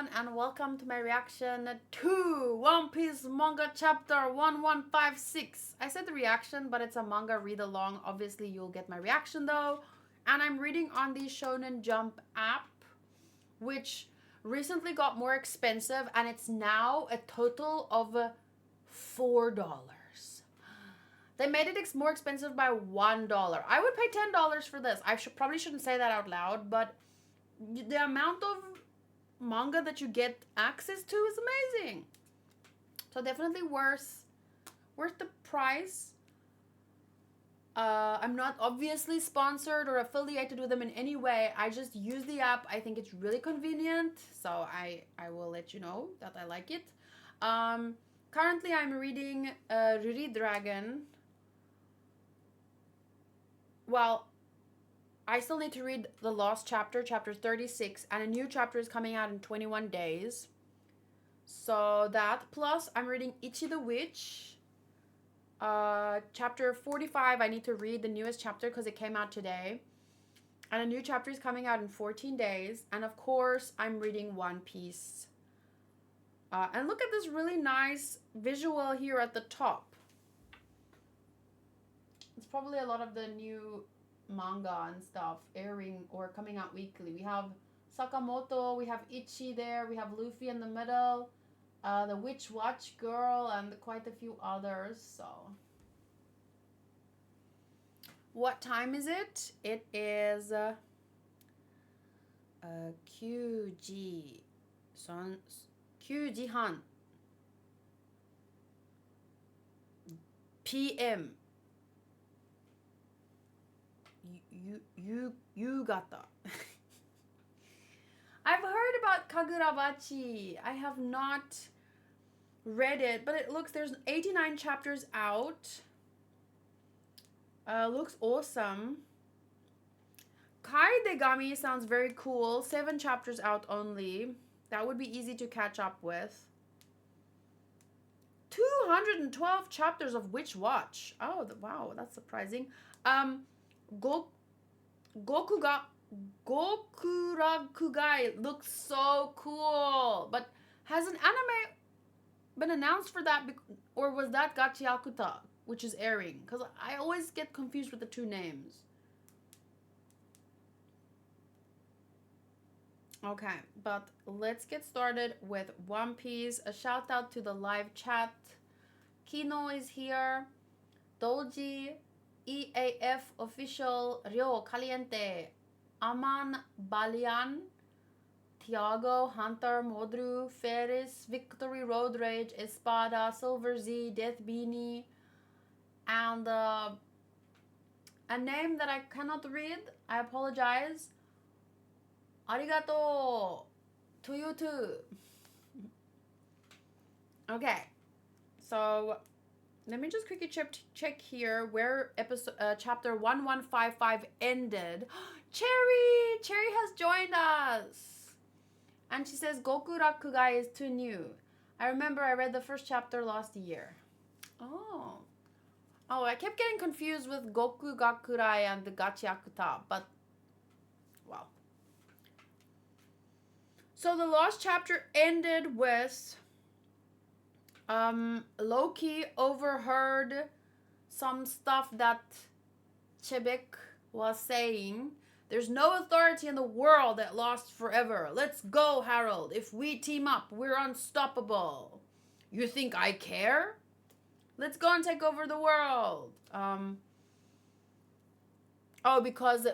everyone, and welcome to my reaction to One Piece manga chapter 1156. I said the reaction, but it's a manga read along. Obviously, you'll get my reaction though. And I'm reading on the Shonen Jump app, which recently got more expensive, and it's now a total of $4. They made it more expensive by $1. I would pay $10 for this. Probably shouldn't say that out loud, but the amount of manga that you get access to is amazing. So definitely worth the price. I'm not obviously sponsored or affiliated with them in any way. I just use the app. I think it's really convenient, so I will let you know that I like it. Currently I'm reading Riri Dragon. Well, I still need to read the last chapter, chapter 36, and a new chapter is coming out in 21 days. So that, plus I'm reading Ichi the Witch. Chapter 45, I need to read the newest chapter because it came out today. And a new chapter is coming out in 14 days. And of course, I'm reading One Piece. And look at this really nice visual here at the top. It's probably a lot of the new manga and stuff airing or coming out weekly. We have Sakamoto, we have Ichi there, we have Luffy in the middle, the Witch Watch Girl, and quite a few others. So what time is it? It is QG han PM. You got that. I've heard about Kagurabachi. I have not read it, but it looks, there's 89 chapters out. Looks awesome. Kai Degami sounds very cool. 7 chapters out only. That would be easy to catch up with. 212 chapters of Witch Watch. Oh, wow, that's surprising. Gokurakugai looks so cool. But has an anime been announced for that? Or was that Gachiakuta, which is airing? Because I always get confused with the two names. Okay, but let's get started with One Piece. A shout out to the live chat. Kino is here. Doji, EAF official, Ryo Caliente, Aman Balian, Tiago, Hunter, Modru, Ferris, Victory Road Rage, Espada, Silver Z, Death Beanie, and a name that I cannot read. I apologize. Arigato to you too. Okay, so let me just quickly check here where chapter 1155 ended. Cherry has joined us, and she says Goku Rakugai is too new. I remember I read the first chapter last year. Oh, I kept getting confused with Goku Gakurai and the Gachiakuta, but wow. So the last chapter ended with Loki overheard some stuff that Chebek was saying. There's no authority in the world that lasts forever. Let's go, Harold. If we team up, we're unstoppable. You think I care? Let's go and take over the world. Because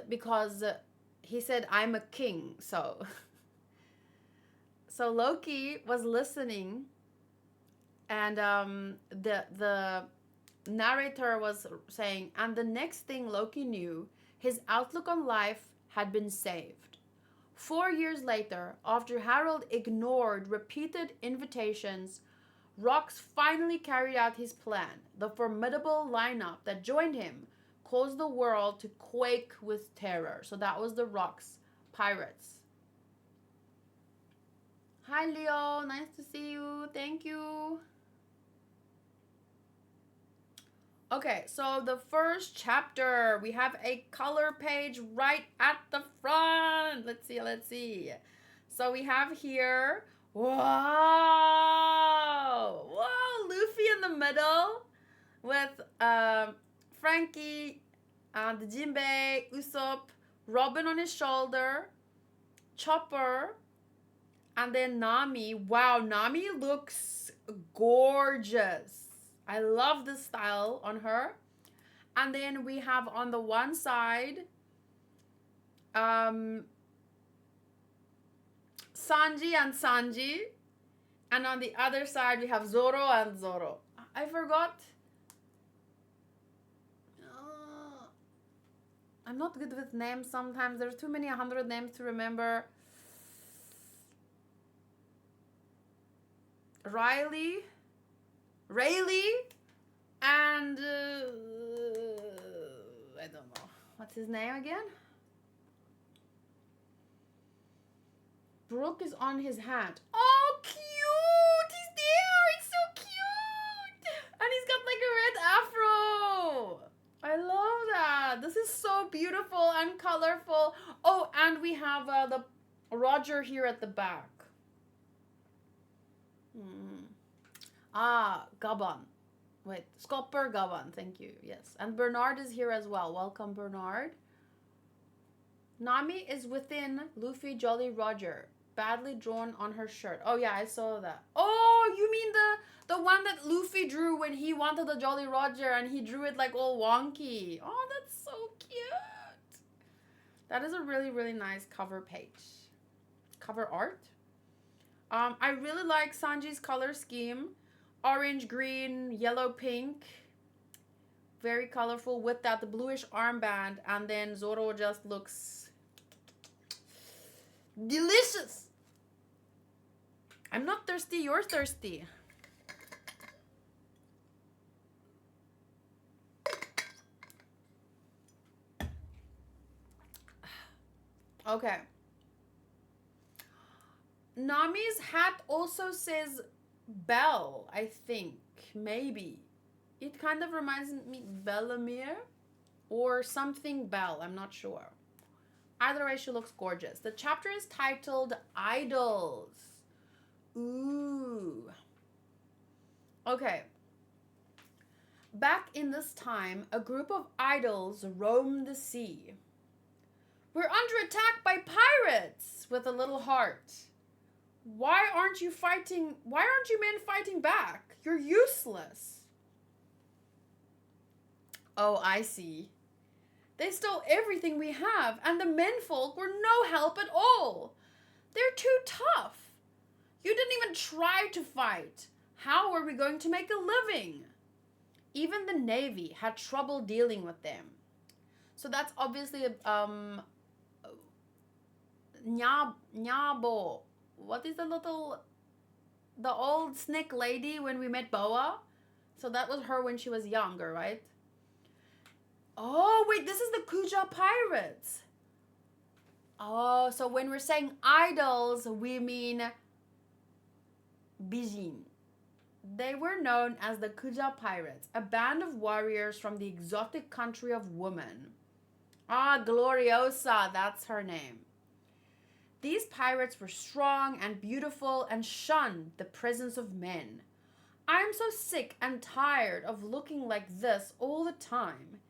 he said I'm a king, so so Loki was listening, and the narrator was saying, and the next thing Loki knew, his outlook on life had been saved. 4 years later, after Harold ignored repeated invitations, Rox finally carried out his plan. The formidable lineup that joined him caused the world to quake with terror. So that was the Rox Pirates. Hi, Leo. Nice to see you. Thank you. Okay, so the first chapter, we have a color page right at the front. Let's see. So we have here, whoa, Luffy in the middle with Frankie and Jinbei, Usopp, Robin on his shoulder, Chopper, and then Nami. Wow, Nami looks gorgeous. I love the style on her. And then we have on the one side, Sanji and Sanji. And on the other side, we have Zoro and Zoro. I forgot. I'm not good with names sometimes. There's too many 100 names to remember. Rayleigh, and I don't know. What's his name again? Brooke is on his hat. Oh, cute! He's there! It's so cute! And he's got like a red afro! I love that! This is so beautiful and colorful. Oh, and we have the Roger here at the back. Gaban. Wait, Scopper Gaban, thank you. Yes. And Bernard is here as well. Welcome, Bernard. Nami is within Luffy Jolly Roger. Badly drawn on her shirt. Oh yeah, I saw that. Oh, you mean the one that Luffy drew when he wanted the Jolly Roger and he drew it like all wonky. Oh, that's so cute. That is a really, really nice cover page. Cover art. I really like Sanji's color scheme. Orange, green, yellow, pink. Very colorful with that bluish armband. And then Zoro just looks delicious. I'm not thirsty, you're thirsty. Okay. Nami's hat also says Belle, I think. Maybe. It kind of reminds me Bellamere or something Belle. I'm not sure. Either way, she looks gorgeous. The chapter is titled Idols. Ooh. Okay. Back in this time, a group of idols roamed the sea. We're under attack by pirates with a little heart. Why aren't you men fighting back? You're useless. Oh, I see. They stole everything we have, and the menfolk were no help at all. They're too tough. You didn't even try to fight. How are we going to make a living? Even the Navy had trouble dealing with them. So that's obviously Nyabo. What is the old snake lady when we met Boa? So that was her when she was younger, right? Oh, wait, this is the Kuja pirates. Oh, so when we're saying idols, we mean Bijin. They were known as the Kuja pirates, a band of warriors from the exotic country of women. Ah, Gloriosa, that's her name. These pirates were strong and beautiful and shunned the presence of men. I am so sick and tired of looking like this all the time.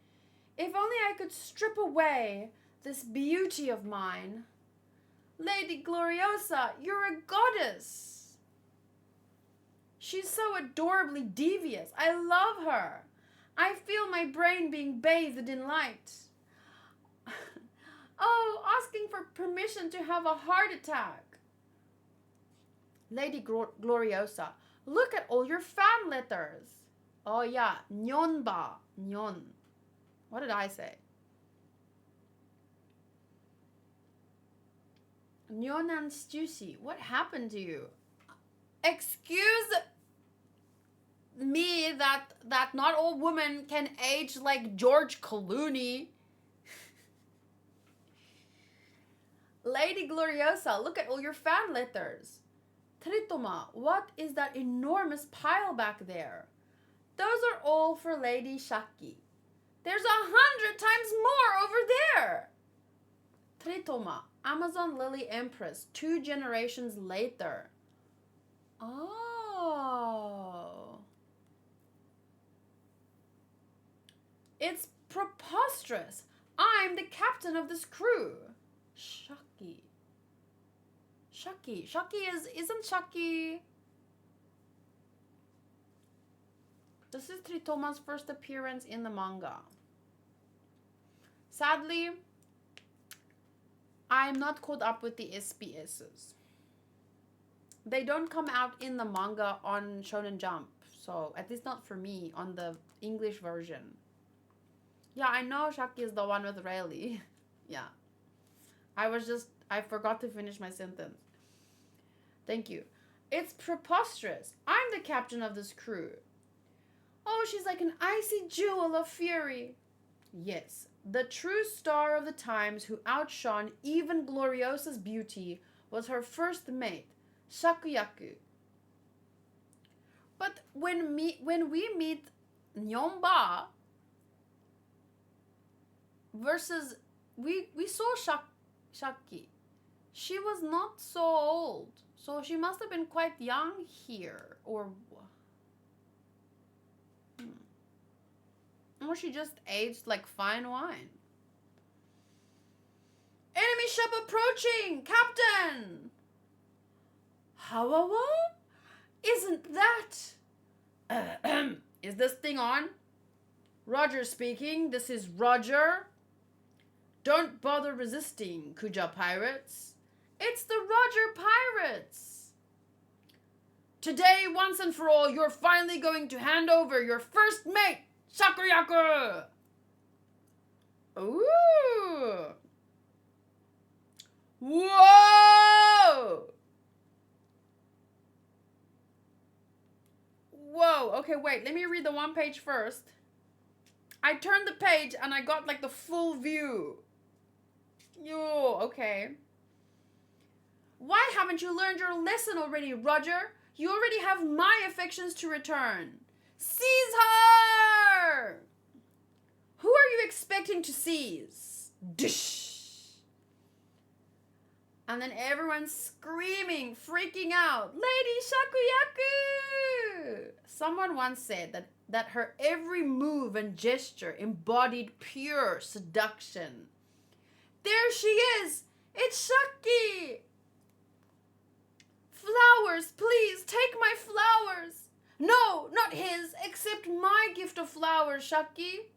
If only I could strip away this beauty of mine. Lady Gloriosa, you're a goddess. She's so adorably devious. I love her. I feel my brain being bathed in light. Oh, asking for permission to have a heart attack. Lady Gloriosa, look at all your fan letters. Oh yeah, Nyonba, Nyon. What did I say? Nyon and Stussy, what happened to you? Excuse me that not all women can age like George Clooney. Lady Gloriosa, look at all your fan letters. Tritoma, what is that enormous pile back there? Those are all for Lady Shaki. There's 100 times more over there. Tritoma, Amazon Lily Empress, 2 generations later. Oh. It's preposterous. I'm the captain of this crew. Shaki. Isn't Shaki... This is Tritoma's first appearance in the manga. Sadly, I'm not caught up with the SBSs. They don't come out in the manga on Shonen Jump. So, at least not for me, on the English version. Yeah, I know Shaki is the one with Rayleigh. Yeah. I forgot to finish my sentence. Thank you. It's preposterous. I'm the captain of this crew. Oh, she's like an icy jewel of fury. Yes, the true star of the times who outshone even Gloriosa's beauty was her first mate, Shakuyaku. But when we meet Nyomba versus we saw Shaki, she was not so old, so she must have been quite young here, or she just aged like fine wine. Enemy ship approaching, Captain! Hawawa? Isn't that... Is this thing on? Roger speaking, this is Roger. Don't bother resisting, Kuja pirates. It's the Roger pirates. Today, once and for all, you're finally going to hand over your first mate, Shakuyaku! Ooh! Whoa! Whoa, okay, wait, let me read the one page first. I turned the page and I got like the full view. Yo, okay. Why haven't you learned your lesson already, Roger? You already have my affections to return. Seize her! Who are you expecting to seize? Dish! And then everyone's screaming, freaking out. Lady Shakuyaku! Someone once said that her every move and gesture embodied pure seduction. There she is! It's Shaki! Flowers, please, take my flowers! No, not his, accept my gift of flowers, Shaki.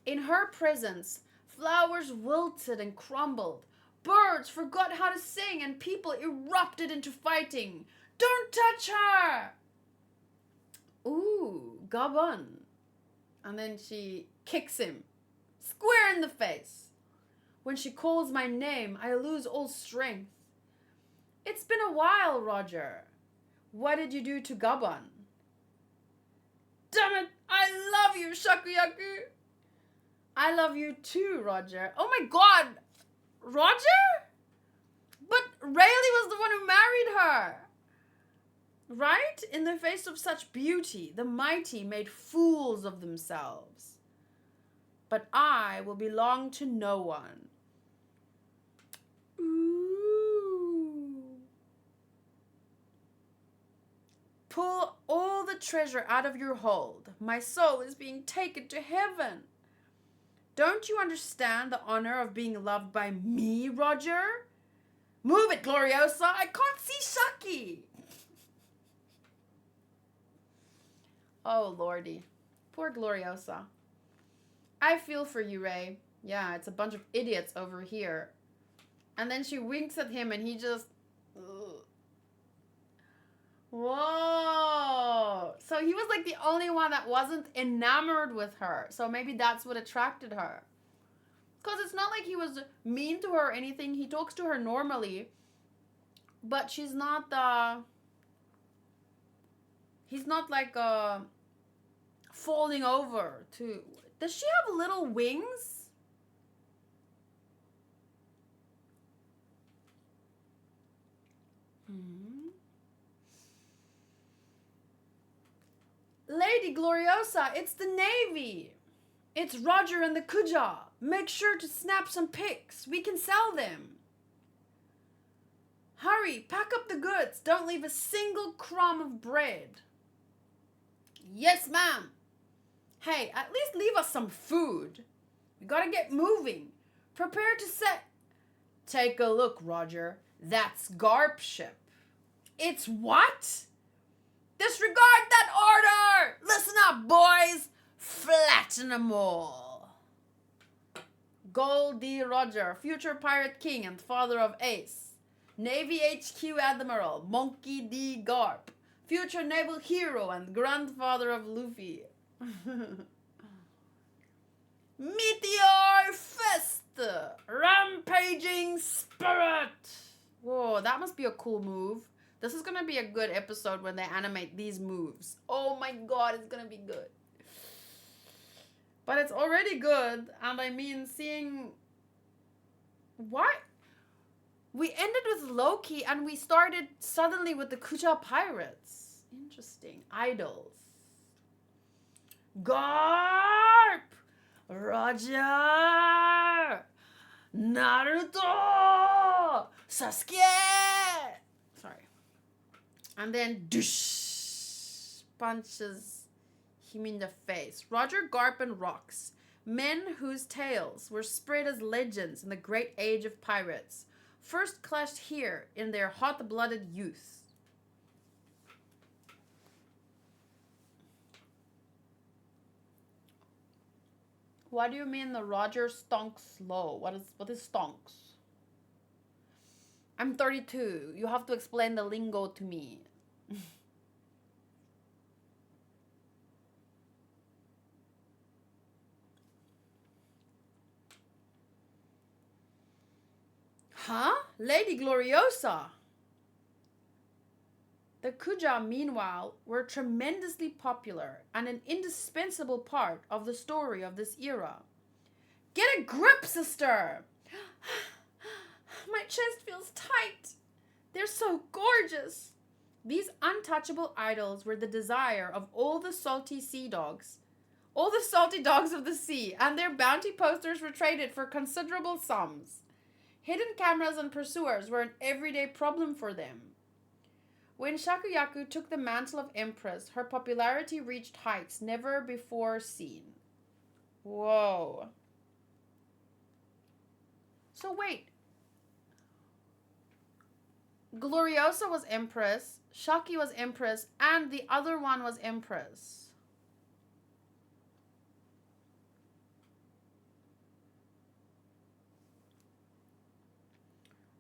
In her presence, flowers wilted and crumbled. Birds forgot how to sing and people erupted into fighting. Don't touch her! Ooh, Gabon. And then she kicks him square in the face. When she calls my name, I lose all strength. It's been a while, Roger. What did you do to Gabon? Damn it, I love you, Shakuyaku. I love you too, Roger. Oh my god, Roger? But Rayleigh was the one who married her. Right? In the face of such beauty, the mighty made fools of themselves. But I will belong to no one. Ooh. Pull all the treasure out of your hold. My soul is being taken to heaven. Don't you understand the honor of being loved by me, Roger? Move it, Gloriosa. I can't see Shaki. Oh, lordy. Poor Gloriosa. I feel for you, Ray. Yeah, it's a bunch of idiots over here. And then she winks at him and he just... Ugh. Whoa. So he was like the only one that wasn't enamored with her. So maybe that's what attracted her. Because it's not like he was mean to her or anything. He talks to her normally. But she's not... he's not like falling over to... Does she have little wings? Lady Gloriosa, it's the Navy. It's Roger and the Kuja. Make sure to snap some pics. We can sell them. Hurry, pack up the goods. Don't leave a single crumb of bread. Yes, ma'am. Hey, at least leave us some food. We gotta get moving. Prepare to set. Take a look, Roger. That's Garp ship. It's what? Disregard that order! Listen up, boys! Flatten 'em all. Gold D. Roger, future pirate king and father of Ace. Navy HQ Admiral, Monkey D. Garp. Future naval hero and grandfather of Luffy. Meteor Fest! Rampaging Spirit! Whoa, that must be a cool move. This is gonna be a good episode when they animate these moves. Oh my god, it's gonna be good. But it's already good, and I mean, seeing... What? We ended with Loki, and we started suddenly with the Kuja pirates. Interesting. Idols. Garp! Roger! Naruto! Sasuke! Sorry. And then douche punches him in the face. Roger, Garp, and Rocks. Men whose tales were spread as legends in the great age of pirates. First clashed here in their hot-blooded youth. What do you mean the Roger stonks slow? What is stonks? I'm 32. You have to explain the lingo to me. Huh? Lady Gloriosa! The Kuja, meanwhile, were tremendously popular and an indispensable part of the story of this era. Get a grip, sister! My chest feels tight. They're so gorgeous. These untouchable idols were the desire of all the salty sea dogs. All the salty dogs of the sea, and their bounty posters were traded for considerable sums. Hidden cameras and pursuers were an everyday problem for them. When Shakuyaku took the mantle of Empress, her popularity reached heights never before seen. Whoa. So wait. Gloriosa was Empress, Shaki was Empress, and the other one was Empress.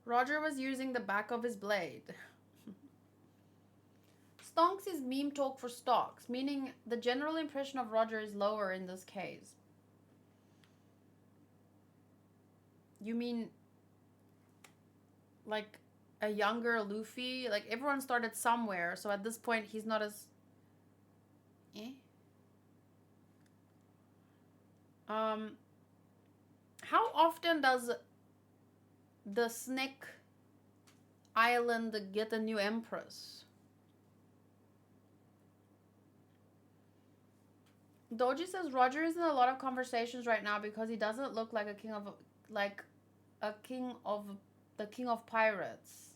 Roger was using the back of his blade. Stonks is meme talk for stocks, meaning the general impression of Roger is lower in this case. You mean like a younger Luffy? Like everyone started somewhere, so at this point he's not as... How often does the Snake Island get a new empress? Doji says Roger is in a lot of conversations right now because he doesn't look like a king of the king of pirates.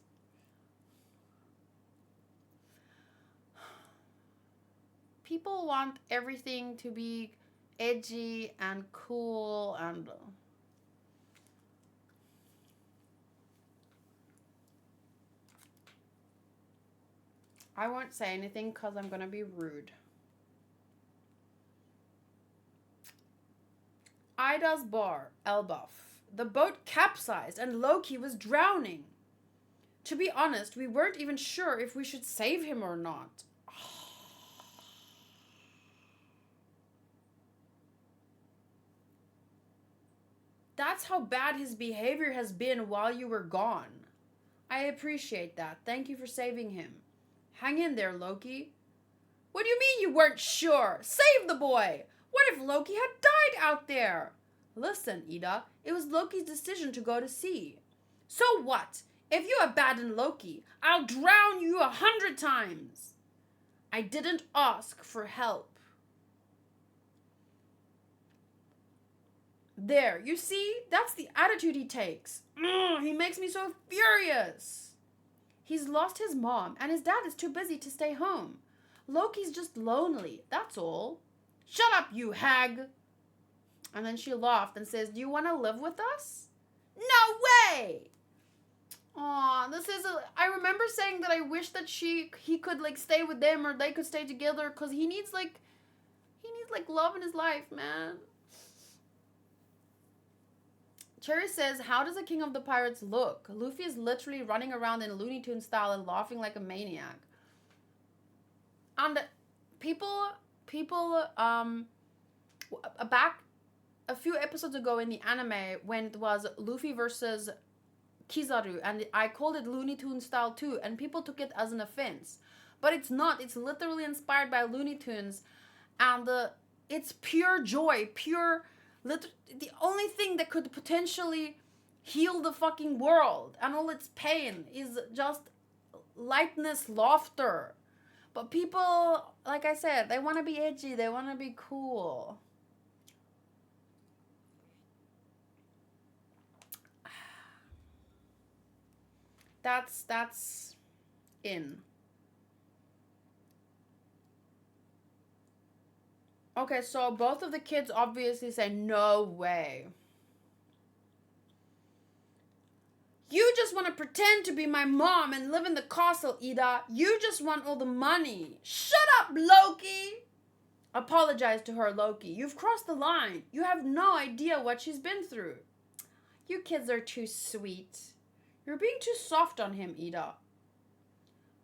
People want everything to be edgy and cool and I won't say anything because I'm gonna be rude. Ida's bar, Elbaf. The boat capsized and Loki was drowning. To be honest, we weren't even sure if we should save him or not. That's how bad his behavior has been while you were gone. I appreciate that. Thank you for saving him. Hang in there, Loki. What do you mean you weren't sure? Save the boy! What if Loki had died out there? Listen, Ida, it was Loki's decision to go to sea. So what? If you abandon Loki, I'll drown you 100 times. I didn't ask for help. There, you see? That's the attitude he takes. He makes me so furious. He's lost his mom, and his dad is too busy to stay home. Loki's just lonely, that's all. Shut up, you hag! And then she laughed and says, do you want to live with us? No way! Aw, I remember saying that I wish that he could, like, stay with them or they could stay together because he needs love in his life, man. Cherry says, how does the King of the Pirates look? Luffy is literally running around in Looney Tunes style and laughing like a maniac. And people, back a few episodes ago in the anime when it was Luffy versus Kizaru, and I called it Looney Tunes style too, and people took it as an offense. But it's not. It's literally inspired by Looney Tunes, and it's pure joy, the only thing that could potentially heal the fucking world and all its pain is just lightness, laughter. But people, like I said, they want to be edgy, they want to be cool. That's in. Okay, so both of the kids obviously say, no way. You just want to pretend to be my mom and live in the castle, Ida. You just want all the money. Shut up, Loki! Apologize to her, Loki. You've crossed the line. You have no idea what she's been through. You kids are too sweet. You're being too soft on him, Ida.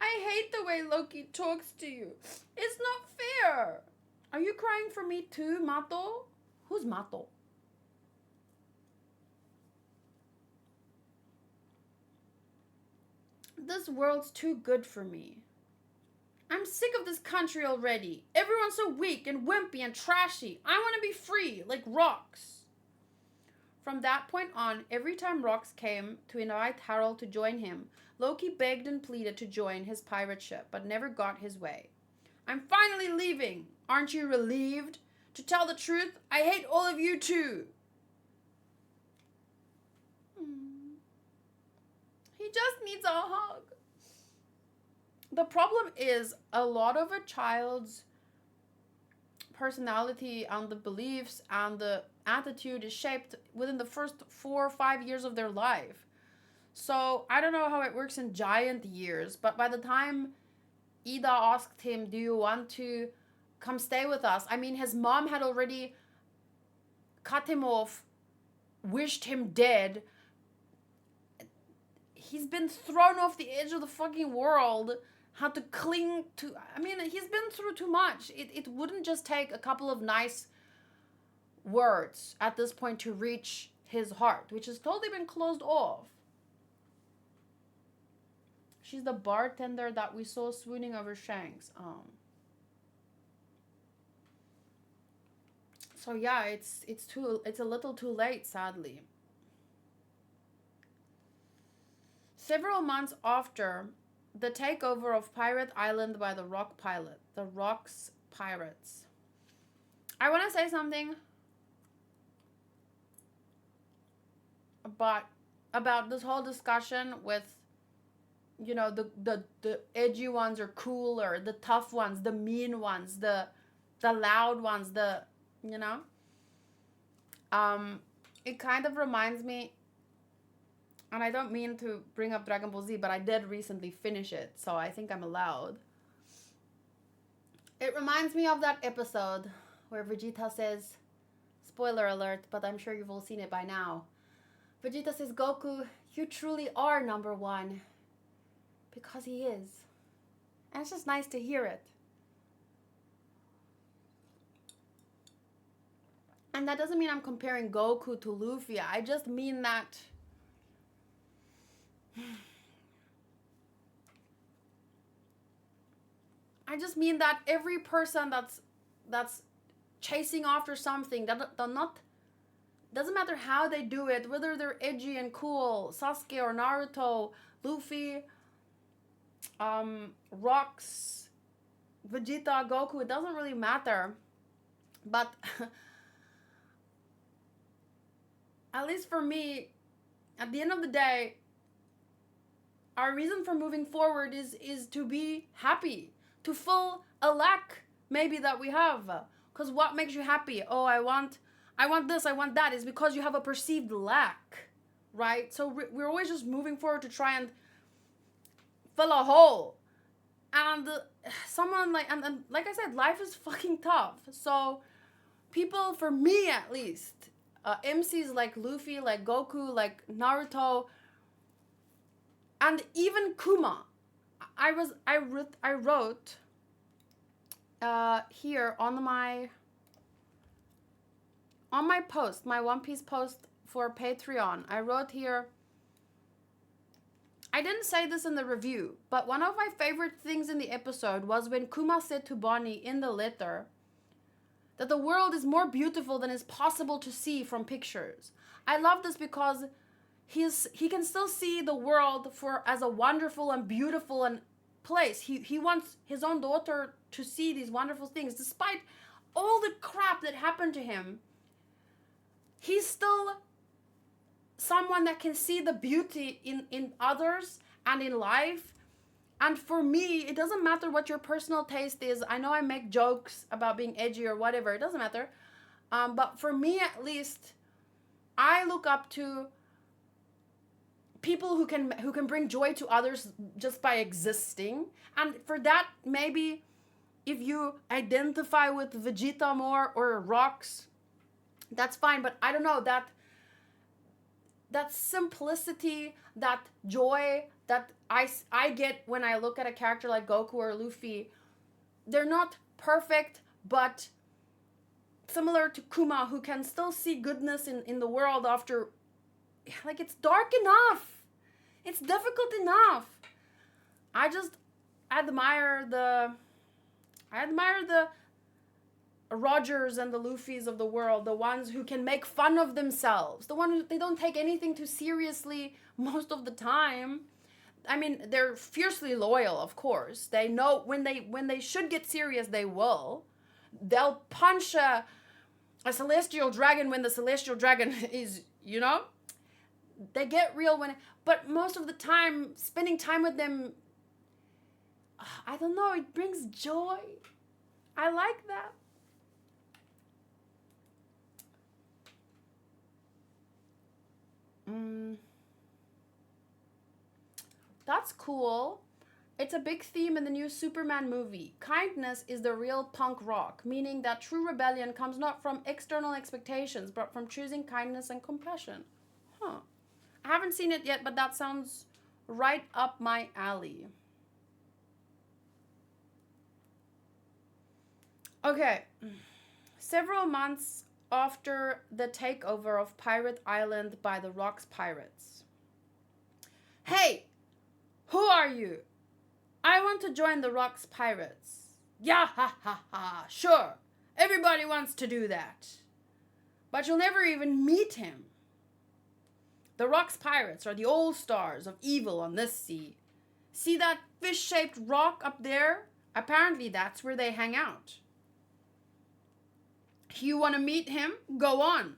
I hate the way Loki talks to you. It's not fair. Are you crying for me too, Mato? Who's Mato? This world's too good for me. I'm sick of this country already. Everyone's so weak and wimpy and trashy. I want to be free, like Rox. From that point on, every time Rox came to invite Harold to join him, Loki begged and pleaded to join his pirate ship, but never got his way. I'm finally leaving. Aren't you relieved? To tell the truth, I hate all of you too. He just needs a hug. The problem is a lot of a child's personality and the beliefs and the attitude is shaped within the first 4 or 5 years of their life. So I don't know how it works in giant years, but by the time Ida asked him, do you want to come stay with us? I mean, his mom had already cut him off, wished him dead. He's been thrown off the edge of the fucking world, had to cling to... I mean, he's been through too much. It wouldn't just take a couple of nice words at this point to reach his heart, which has totally been closed off. She's the bartender that we saw swooning over Shanks. So yeah, it's a little too late, sadly. Several months after the takeover of Pirate Island by the Rock's Pirates. I want to say something about this whole discussion with, you know, the edgy ones are cooler, the tough ones, the mean ones, the loud ones, you know. It kind of reminds me, and I don't mean to bring up Dragon Ball Z, but I did recently finish it, so I think I'm allowed. It reminds me of that episode where Vegeta says, spoiler alert, but I'm sure you've all seen it by now. Vegeta says, Goku, you truly are number one. Because he is. And it's just nice to hear it. And that doesn't mean I'm comparing Goku to Luffy. I just mean that... I just mean that every person that's chasing after something, doesn't matter how they do it, whether they're edgy and cool, Sasuke or Naruto, Luffy, Rox, Vegeta, Goku, it doesn't really matter. But at least for me, at the end of the day, our reason for moving forward is to be happy, to fill a lack maybe that we have. Because what makes you happy? Oh, I want this, I want that, is because you have a perceived lack, right? So we're always just moving forward to try and fill a hole. And someone like, and like I said, life is fucking tough. So people, for me at least, MCs like Luffy, like Goku, like Naruto, and even Kuma. I wrote here on my post, my One Piece post for Patreon. I wrote here, I didn't say this in the review, but one of my favorite things in the episode was when Kuma said to Bonnie in the letter that the world is more beautiful than is possible to see from pictures. I love this because he can still see the world as a wonderful and beautiful and place. He wants his own daughter to see these wonderful things. Despite all the crap that happened to him, he's still someone that can see the beauty in others and in life. And for me, it doesn't matter what your personal taste is. I know I make jokes about being edgy or whatever. It doesn't matter. But for me, at least, I look up to people who can bring joy to others just by existing. And for that, maybe if you identify with Vegeta more or Rocks, that's fine. But I don't know, that simplicity, that joy that I get when I look at a character like Goku or Luffy, they're not perfect, but similar to Kuma, who can still see goodness in the world after, like, it's dark enough. It's difficult enough. I just admire the Rogers and the Luffys of the world, the ones who can make fun of themselves, the ones they don't take anything too seriously most of the time. I mean, they're fiercely loyal, of course. They know when they should get serious, they will. They'll punch a celestial dragon when the celestial dragon is, they get real but most of the time, spending time with them, I don't know, it brings joy. I like that. That's cool. It's a big theme in the new Superman movie. Kindness is the real punk rock, meaning that true rebellion comes not from external expectations, but from choosing kindness and compassion. Huh. I haven't seen it yet, but that sounds right up my alley. Okay. Several months after the takeover of Pirate Island by the Rocks pirates. Hey! Who are you? I want to join the Rocks pirates. Yeah, ha, ha, ha. Sure. Everybody wants to do that. But you'll never even meet him. The Rocks pirates are the all-stars of evil on this sea. See that fish-shaped rock up there? Apparently that's where they hang out. You want to meet him? Go on.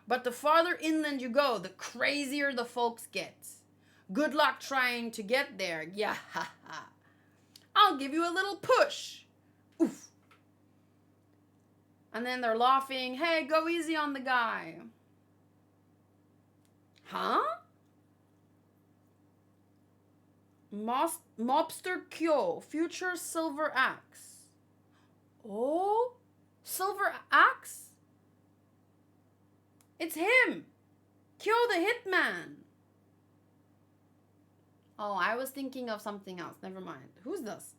But the farther inland you go, the crazier the folks get. Good luck trying to get there. Yeah, ha, ha. I'll give you a little push. Oof. And then they're laughing. Hey, go easy on the guy. Huh? Mobster Kyo, future Silver Axe. Oh? Silver Axe? It's him! Kyo the Hitman! Oh, I was thinking of something else. Never mind. Who's this?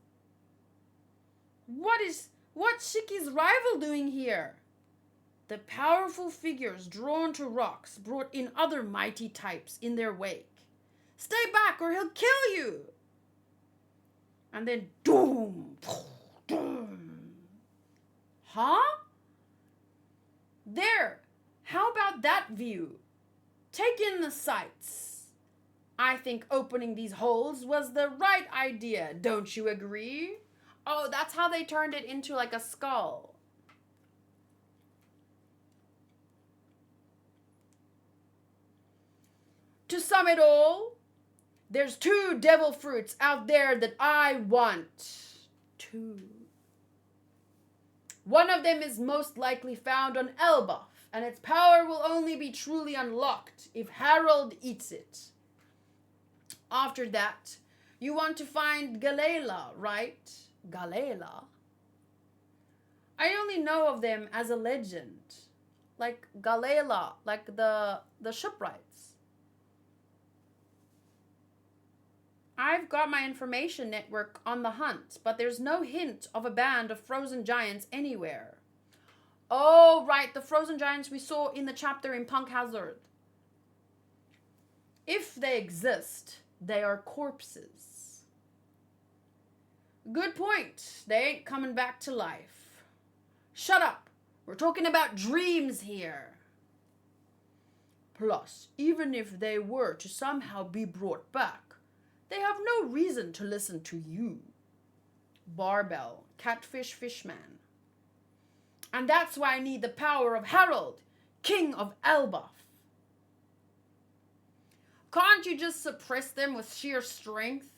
What's Shiki's rival doing here? The powerful figures drawn to Rocks brought in other mighty types in their wake. Stay back or he'll kill you! And then doom! Doom! Huh? There! How about that view? Take in the sights. I think opening these holes was the right idea, don't you agree? Oh, that's how they turned it into like a skull. To sum it all, There's 2 devil fruits out there that I want. 2. One of them is most likely found on Elbaf, and its power will only be truly unlocked if Harold eats it. After that, you want to find Galela, right? Galela? I only know of them as a legend. Like Galela, like the shipwrights. I've got my information network on the hunt, but there's no hint of a band of frozen giants anywhere. Oh, right, the frozen giants we saw in the chapter in Punk Hazard. If they exist, they are corpses. Good point. They ain't coming back to life. Shut up. We're talking about dreams here. Plus, even if they were to somehow be brought back, they have no reason to listen to you. Barbell, Catfish Fishman. And that's why I need the power of Harold, King of Elbaf. Can't you just suppress them with sheer strength?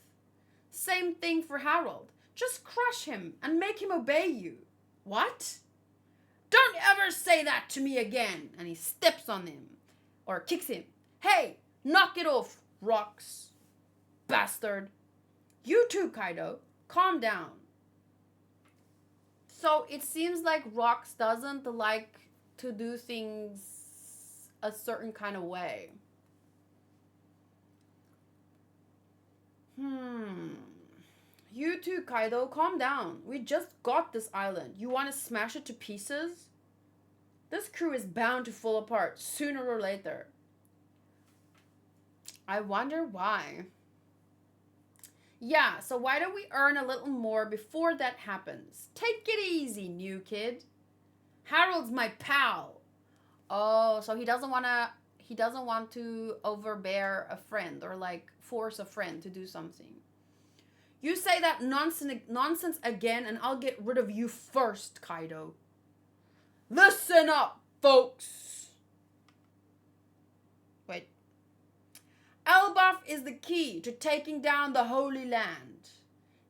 Same thing for Harold. Just crush him and make him obey you. What? Don't ever say that to me again. And he steps on him or kicks him. Hey, knock it off, Rocks. Bastard. You too, Kaido. Calm down. So it seems like Rocks doesn't like to do things a certain kind of way. You too, Kaido. Calm down. We just got this island. You want to smash it to pieces? This crew is bound to fall apart sooner or later. I wonder why. Yeah, so why don't we earn a little more before that happens? Take it easy, new kid. Harold's my pal. Oh, so he doesn't want to overbear a friend or like force a friend to do something. You say that nonsense again and I'll get rid of you first, Kaido. Listen up, folks. Wait. Elbaf is the key to taking down the Holy Land.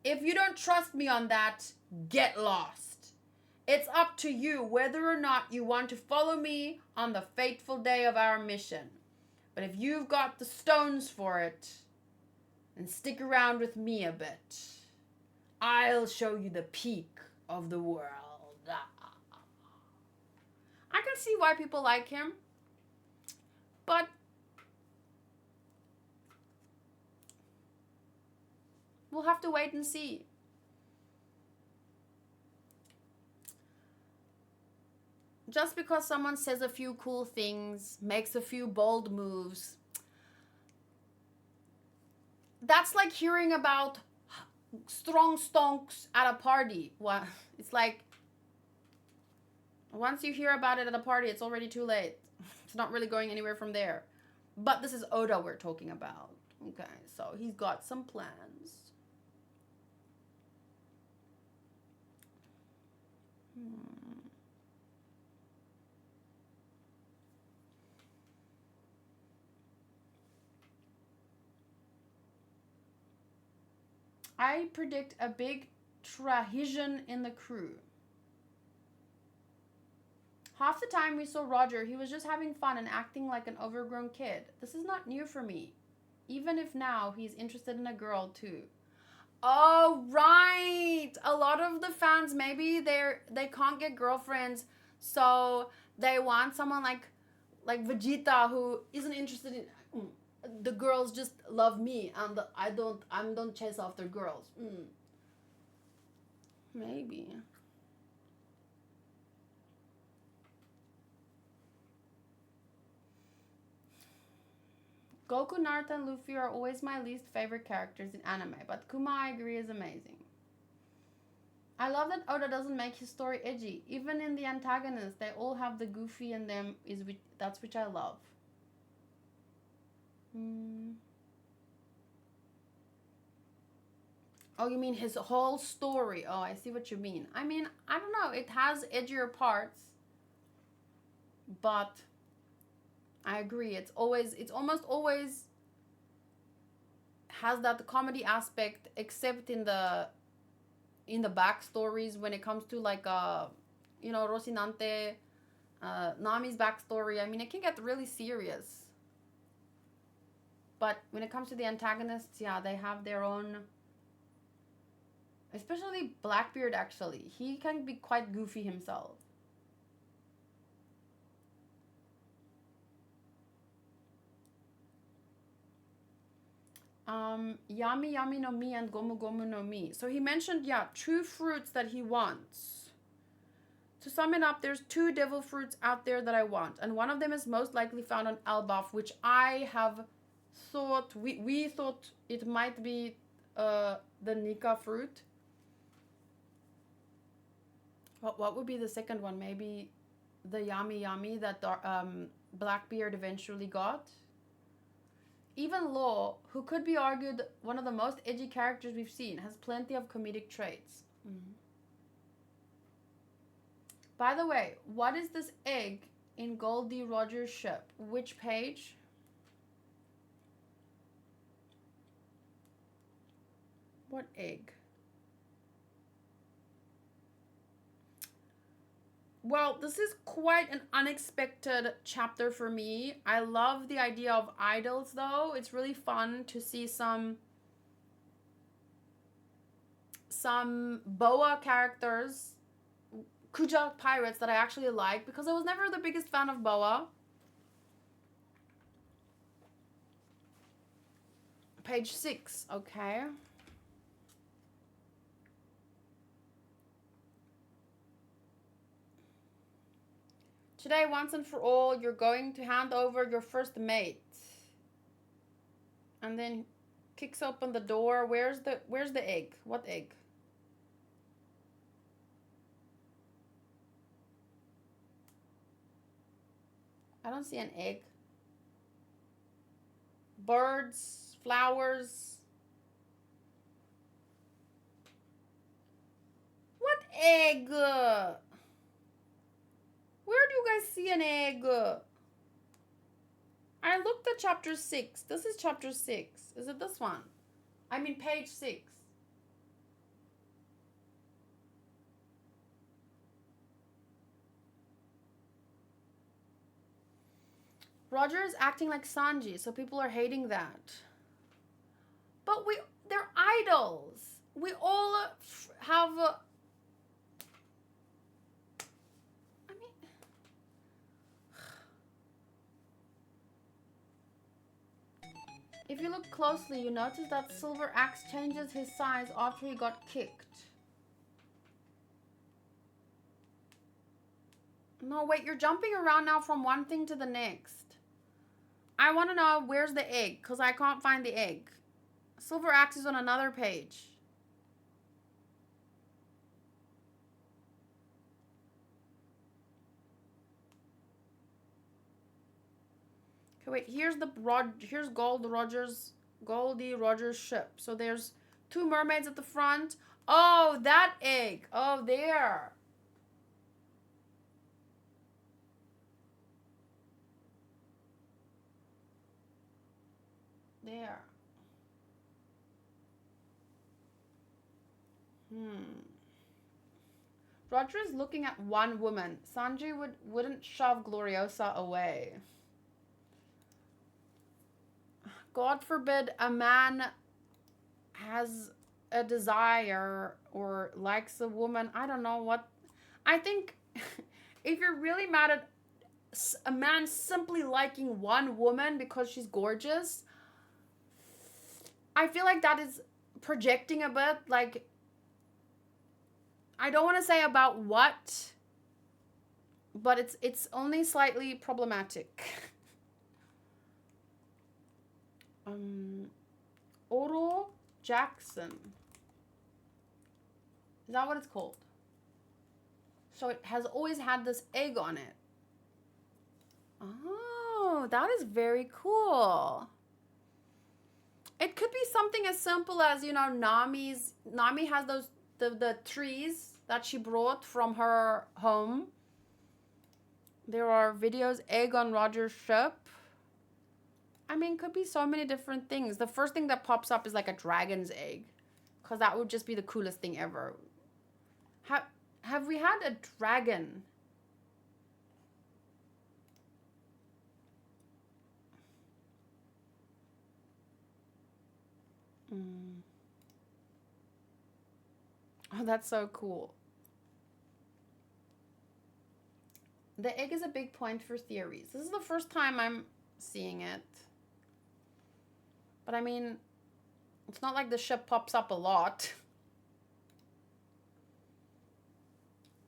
If you don't trust me on that, get lost. It's up to you whether or not you want to follow me on the fateful day of our mission. But if you've got the stones for it, then stick around with me a bit. I'll show you the peak of the world. I can see why people like him, but we'll have to wait and see. Just because someone says a few cool things, makes a few bold moves, that's like hearing about strong stonks at a party. Well, it's like once you hear about it at a party, it's already too late. It's not really going anywhere from there. But this is Oda we're talking about. Okay, so he's got some plans. I predict a big tragedy in the crew. Half the time we saw Roger, he was just having fun and acting like an overgrown kid. This is not new for me. Even if now he's interested in a girl too. Oh, right. A lot of the fans, maybe they can't get girlfriends, so they want someone like Vegeta who isn't interested in the girls. Just love me and I don't chase after girls. Maybe. Goku, Naruto, and Luffy are always my least favorite characters in anime, but Kuma, I agree, is amazing. I love that Oda doesn't make his story edgy. Even in the antagonists, they all have the goofy in them, that's which I love. Oh, you mean his whole story? Oh, I see what you mean. I mean, I don't know. It has edgier parts, but I agree. It's almost always has that comedy aspect, except in the backstories when it comes to like you know, Rocinante, Nami's backstory. I mean, it can get really serious. But when it comes to the antagonists, yeah, they have their own. Especially Blackbeard, actually. He can be quite goofy himself. Yami Yami no Mi and Gomu Gomu no Mi. So he mentioned, yeah, 2 fruits that he wants. To sum it up, there's 2 devil fruits out there that I want. And one of them is most likely found on Elbaf, which I have thought, we thought it might be the Nika fruit. What would be the second one? Maybe the Yami Yami that Blackbeard eventually got? Even Law, who could be argued one of the most edgy characters we've seen, has plenty of comedic traits. Mm-hmm. By the way, what is this egg in Goldie Rogers' ship? Which page? What egg? Well, this is quite an unexpected chapter for me. I love the idea of idols, though. It's really fun to see some boa characters, Kuja pirates that I actually like, because I was never the biggest fan of boa. Page 6, okay. Today, once and for all, you're going to hand over your first mate. And then kicks open the door. Where's the egg? What egg? I don't see an egg. Birds, flowers. What egg? Where do you guys see an egg? I looked at chapter 6. This is chapter 6. Is it this one? I mean page 6. Roger is acting like Sanji, so people are hating that. But they're idols. We all have... If you look closely, you notice that Silver Axe changes his size after he got kicked. No, wait, you're jumping around now from one thing to the next. I want to know where's the egg, because I can't find the egg. Silver Axe is on another page. Okay, wait, here's Goldie Rogers' ship. So there's 2 mermaids at the front. Oh, that egg. Oh, there. There. Roger is looking at one woman. Sanji wouldn't shove Gloriosa away. God forbid a man has a desire or likes a woman. I don't know what. I think if you're really mad at a man simply liking one woman because she's gorgeous, I feel like that is projecting a bit. Like, I don't want to say about what, but it's only slightly problematic. Oro Jackson. Is that what it's called? So it has always had this egg on it. Oh, that is very cool. It could be something as simple as, you know, Nami has those the trees that she brought from her home. There are videos, egg on Roger's ship. I mean, could be so many different things. The first thing that pops up is like a dragon's egg. Because that would just be the coolest thing ever. Have we had a dragon? Oh, that's so cool. The egg is a big point for theories. This is the first time I'm seeing it. But I mean, it's not like the ship pops up a lot.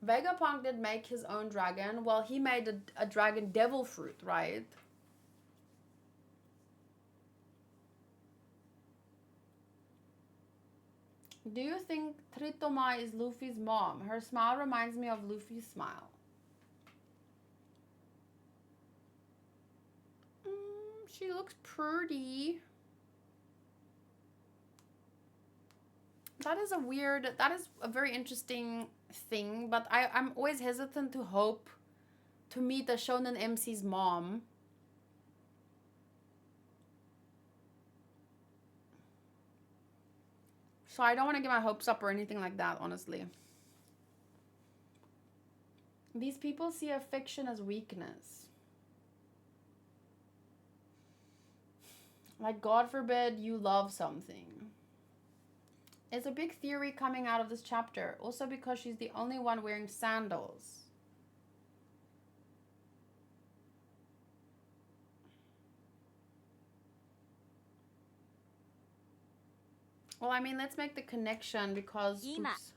Vegapunk did make his own dragon. Well, he made a dragon devil fruit, right? Do you think Tritoma is Luffy's mom? Her smile reminds me of Luffy's smile. She looks pretty. That is a very interesting thing, but I'm always hesitant to hope to meet a shonen MC's mom. So I don't want to get my hopes up or anything like that, honestly. These people see affection as weakness. Like, God forbid you love something. It's a big theory coming out of this chapter. Also because she's the only one wearing sandals. Well, I mean, let's make the connection because... Oops.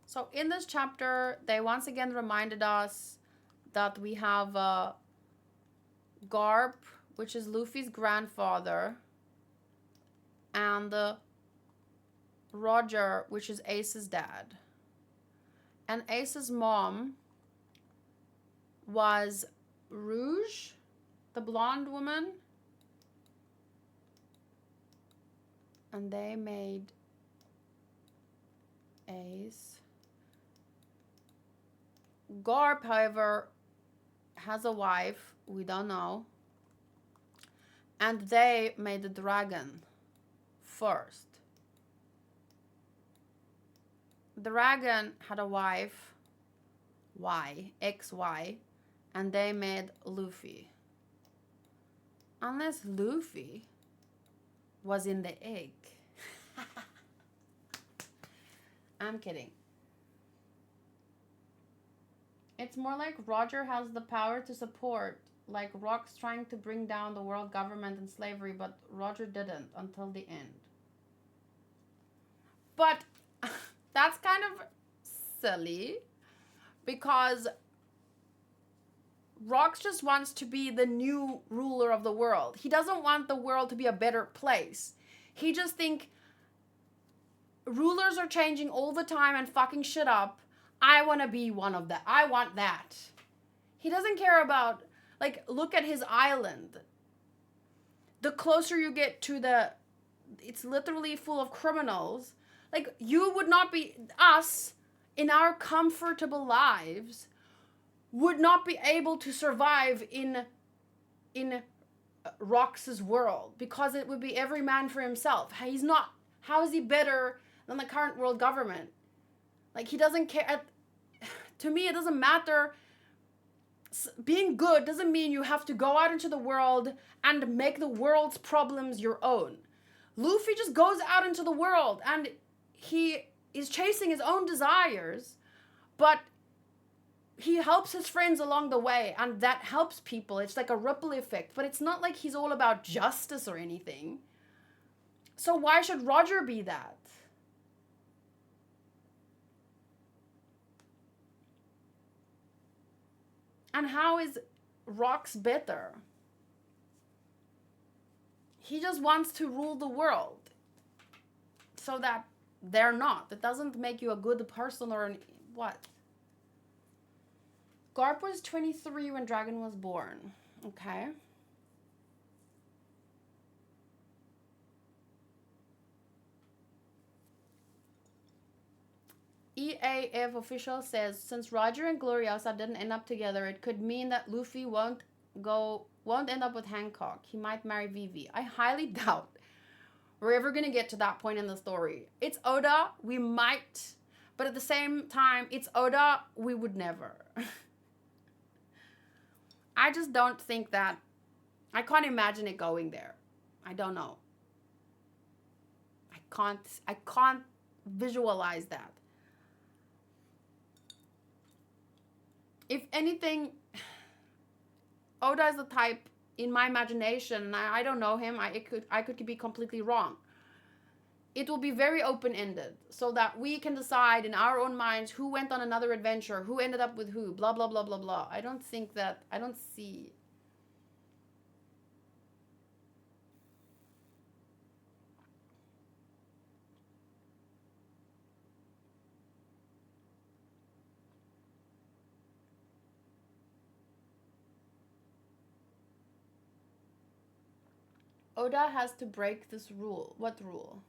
So in this chapter, they once again reminded us that we have Garp, which is Luffy's grandfather, and Roger, which is Ace's dad. And Ace's mom was Rouge, the blonde woman. And they made Ace. Garp, however, has a wife. We don't know. And they made the dragon first. The dragon had a wife, Y, XY, and they made Luffy. Unless Luffy was in the egg. I'm kidding. It's more like Roger has the power to support, like Rock's trying to bring down the world government and slavery, but Roger didn't until the end. But that's kind of silly because Rox just wants to be the new ruler of the world. He doesn't want the world to be a better place. He just think rulers are changing all the time and fucking shit up. I want to be one of them. I want that. He doesn't care about, like, look at his island. The closer you get to it's literally full of criminals. Like, you would not be, us, in our comfortable lives, would not be able to survive in Rox's world because it would be every man for himself. He's not, how is he better than the current world government? Like, he doesn't care. To me, it doesn't matter. Being good doesn't mean you have to go out into the world and make the world's problems your own. Luffy just goes out into the world and he is chasing his own desires, but he helps his friends along the way, and that helps people. It's like a ripple effect, but it's not like he's all about justice or anything. So why should Roger be that? And how is Rox better? He just wants to rule the world so that they're not. It doesn't make you a good person or what? Garp was 23 when Dragon was born. Okay. EAF official says since Roger and Gloriosa didn't end up together, it could mean that Luffy won't end up with Hancock. He might marry Vivi. I highly doubt we're ever gonna get to that point in the story. It's Oda, we might, but at the same time, it's Oda, we would never. I just don't think that. I can't imagine it going there. I don't know. I can't visualize that. If anything, Oda is the type in my imagination, and I don't know him. I could be completely wrong. It will be very open-ended, so that we can decide in our own minds who went on another adventure, who ended up with who, blah blah blah blah blah. I don't see. Oda has to break this rule. What rule?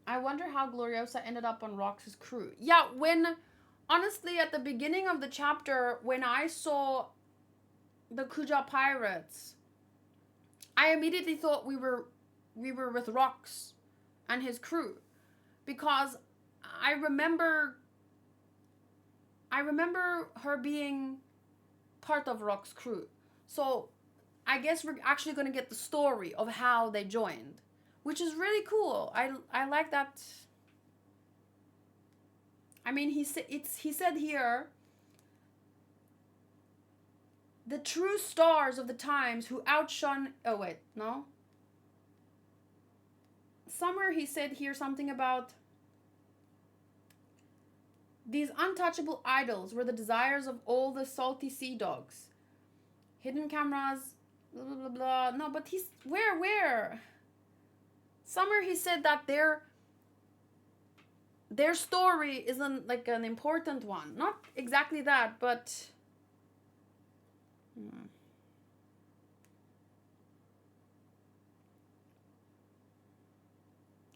I wonder how Gloriosa ended up on Rox's crew. Yeah, honestly, at the beginning of the chapter, when I saw the Kuja pirates, I immediately thought we were with Rox and his crew, because I remember her being part of Rox's crew. So I guess we're actually going to get the story of how they joined, which is really cool. I like that. I mean, he said here, the true stars of the times who outshone. Oh wait, no. Somewhere he said here something about these untouchable idols were the desires of all the salty sea dogs. Hidden cameras, blah blah blah blah. No, but he's where? Somewhere he said that their story isn't like an important one. Not exactly that, but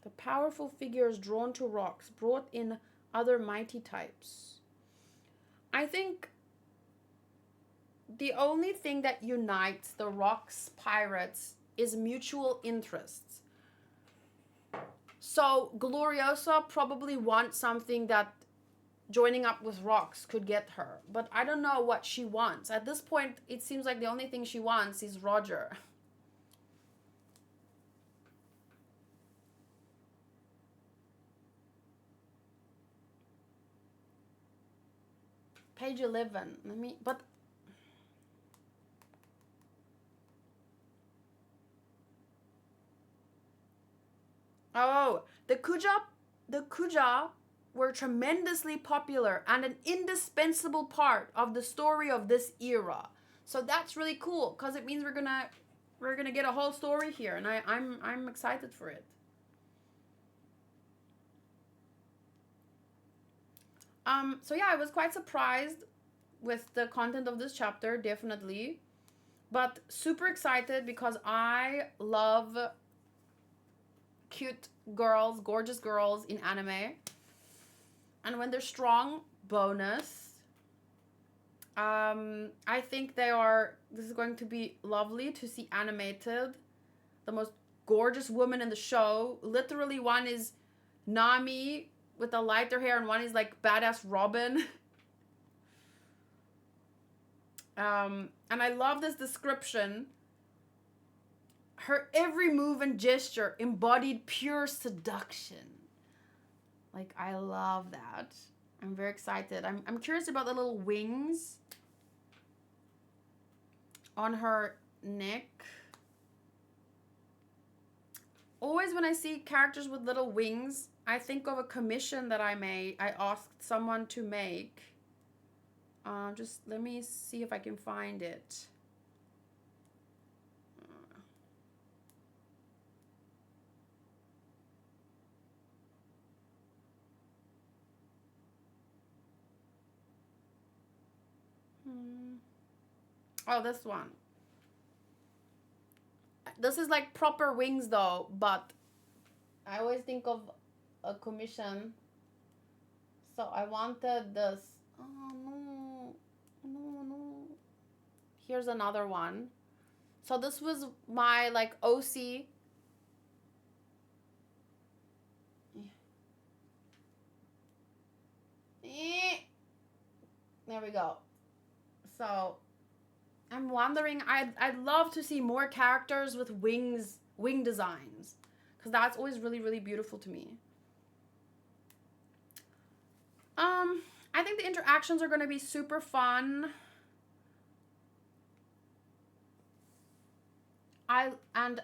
the powerful figures drawn to rocks brought in other mighty types. I think the only thing that unites the Rocks pirates is mutual interests. So Gloriosa probably wants something that joining up with Rocks could get her, but I don't know what she wants. At this point, it seems like the only thing she wants is Roger. Page 11. Oh, the Kuja were tremendously popular and an indispensable part of the story of this era. So that's really cool, because it means we're gonna get a whole story here, and I'm excited for it. So yeah, I was quite surprised with the content of this chapter, definitely. But super excited because I love cute girls, gorgeous girls in anime. And when they're strong, bonus. I think this is going to be lovely to see animated. The most gorgeous woman in the show. Literally, one is Nami with the lighter hair, and one is like badass Robin. And I love this description. Her every move and gesture embodied pure seduction. Like, I love that. I'm very excited. I'm curious about the little wings on her neck. Always when I see characters with little wings, I think of a commission that I asked someone to make. Just let me see if I can find it. Oh, this one. This is like proper wings though, but I always think of a commission. So I wanted this. Oh no. No, no. Here's another one. So this was my like OC. There we go. So I'm wondering, I'd love to see more characters with wing designs, because that's always really, really beautiful to me. I think the interactions are going to be super fun. And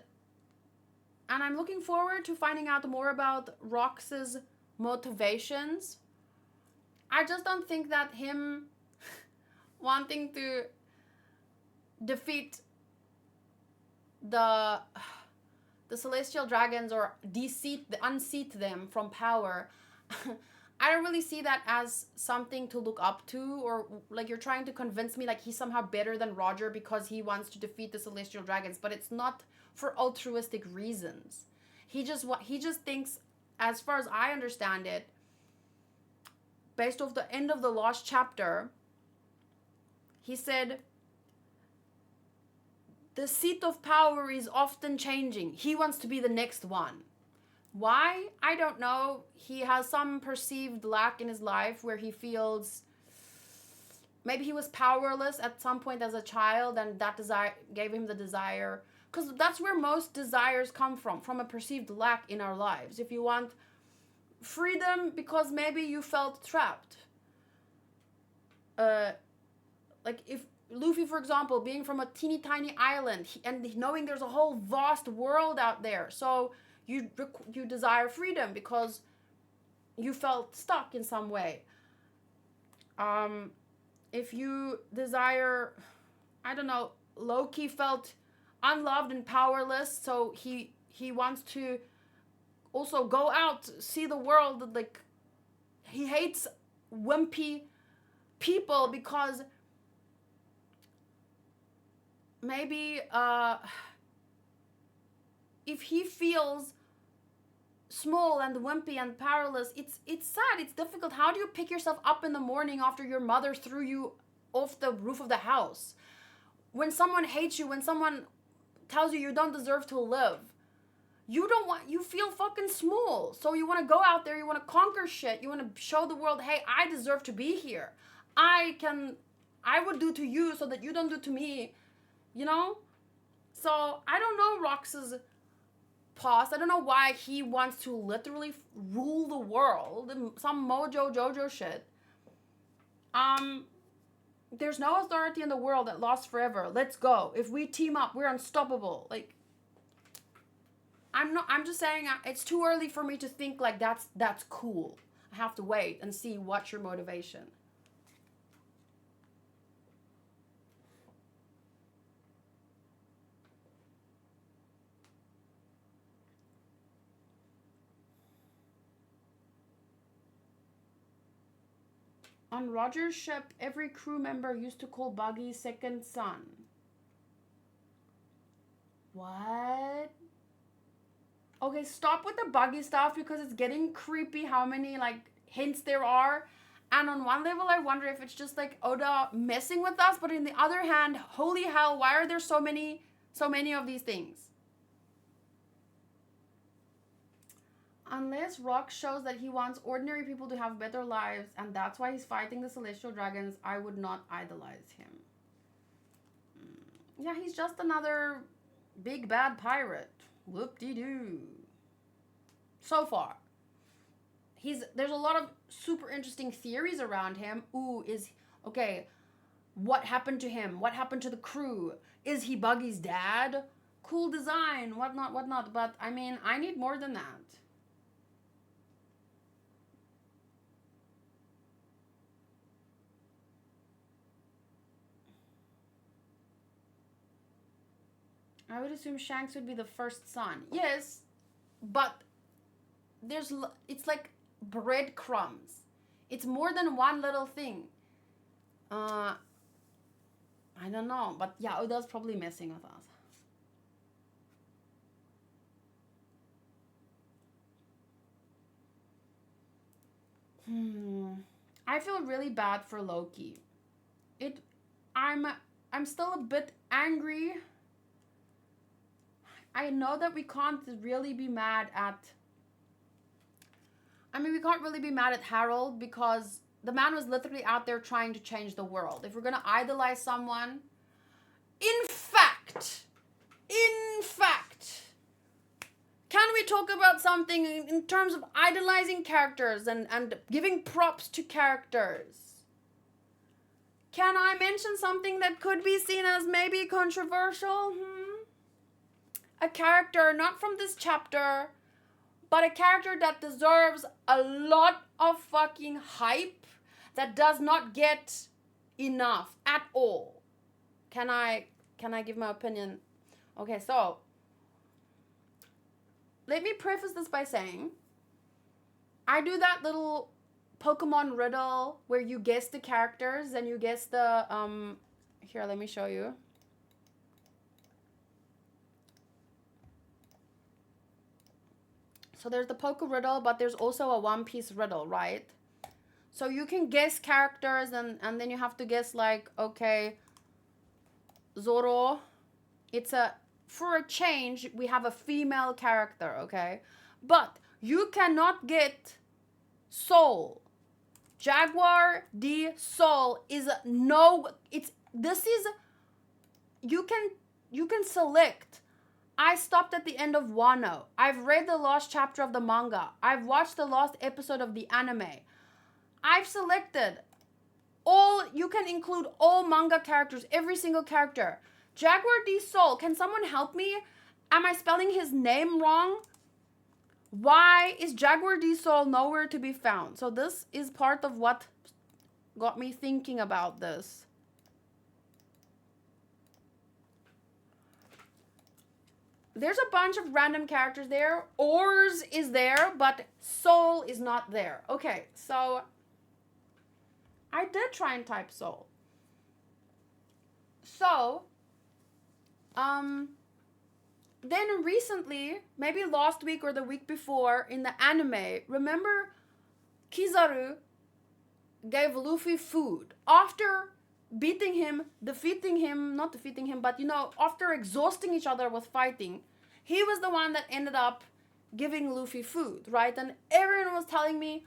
I'm looking forward to finding out more about Rox's motivations. I just don't think that him wanting to defeat the celestial dragons or unseat them from power, I don't really see that as something to look up to, or like you're trying to convince me like he's somehow better than Roger because he wants to defeat the celestial dragons, but it's not for altruistic reasons. He just thinks, as far as I understand it, based off the end of the last chapter, he said the seat of power is often changing. He wants to be the next one. Why? I don't know. He has some perceived lack in his life where he feels maybe he was powerless at some point as a child, and that desire gave him the desire. Because that's where most desires come from a perceived lack in our lives. If you want freedom because maybe you felt trapped. Like if Luffy, for example, being from a teeny tiny island and knowing there's a whole vast world out there. So you desire freedom because you felt stuck in some way. If you desire, I don't know, Loki felt unloved and powerless, so he wants to also go out, see the world. Like, he hates wimpy people because maybe if he feels small and wimpy and powerless, it's sad, it's difficult. How do you pick yourself up in the morning after your mother threw you off the roof of the house? When someone hates you, when someone tells you you don't deserve to live, you feel fucking small. So you want to go out there, you want to conquer shit, you want to show the world, hey, I deserve to be here. I would do to you so that you don't do to me, you know? So I don't know Rox's past. I don't know why he wants to literally rule the world. Some Mojo Jojo shit. There's no authority in the world that lasts forever. Let's go. If we team up, we're unstoppable. Like, I'm just saying it's too early for me to think like that's cool. I have to wait and see what's your motivation. On Roger's ship, every crew member used to call Buggy second son. What? Okay, stop with the Buggy stuff because it's getting creepy how many like hints there are. And on one level, I wonder if it's just like Oda messing with us. But on the other hand, holy hell, why are there so many of these things? Unless Rock shows that he wants ordinary people to have better lives, and that's why he's fighting the celestial dragons, I would not idolize him. Yeah, he's just another big bad pirate. Whoop-de-doo. So far. There's a lot of super interesting theories around him. Okay, what happened to him? What happened to the crew? Is he Buggy's dad? Cool design, whatnot. But, I mean, I need more than that. I would assume Shanks would be the first son. Yes, but it's like breadcrumbs. It's more than one little thing. I don't know, but yeah, Oda's probably messing with us. I feel really bad for Loki. It I'm I'm still a bit angry. I know that we can't really be mad at we can't really be mad at Harold because the man was literally out there trying to change the world. If we're going to idolize someone, in fact, can we talk about something in terms of idolizing characters and giving props to characters? Can I mention something that could be seen as maybe controversial? A character, not from this chapter, but a character that deserves a lot of fucking hype that does not get enough at all. Can I give my opinion? Okay, so let me preface this by saying I do that little Pokemon riddle where you guess the characters and you guess the here, let me show you. So there's the Poke riddle, but there's also a One Piece riddle, right? So you can guess characters and then you have to guess like, okay, Zoro, for a change, we have a female character, okay? But you cannot get Soul. Jaguar D Soul is you can select. I stopped at the end of Wano. I've read the last chapter of the manga. I've watched the last episode of the anime. I've selected you can include all manga characters, every single character. Jaguar D Soul, can someone help me? Am I spelling his name wrong? Why is Jaguar D Soul nowhere to be found? So this is part of what got me thinking about this. There's a bunch of random characters there. Oars is there, but Soul is not there. Okay, so I did try and type Soul. So, then recently, maybe last week or the week before in the anime, remember Kizaru gave Luffy food after defeating him, but after exhausting each other with fighting. He was the one that ended up giving Luffy food, right? And everyone was telling me,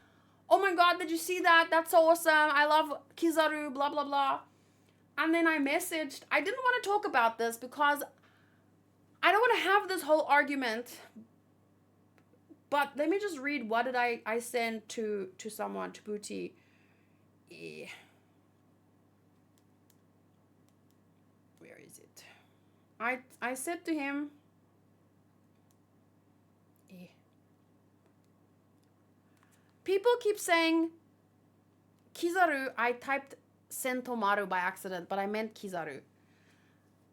oh my god, did you see that? That's so awesome. I love Kizaru, blah, blah, blah. And then I messaged, I didn't want to talk about this because I don't want to have this whole argument. But let me just read what did I send to someone, to Booty. Where is it? I said to him, people keep saying Kizaru. I typed Sentomaru by accident, but I meant Kizaru.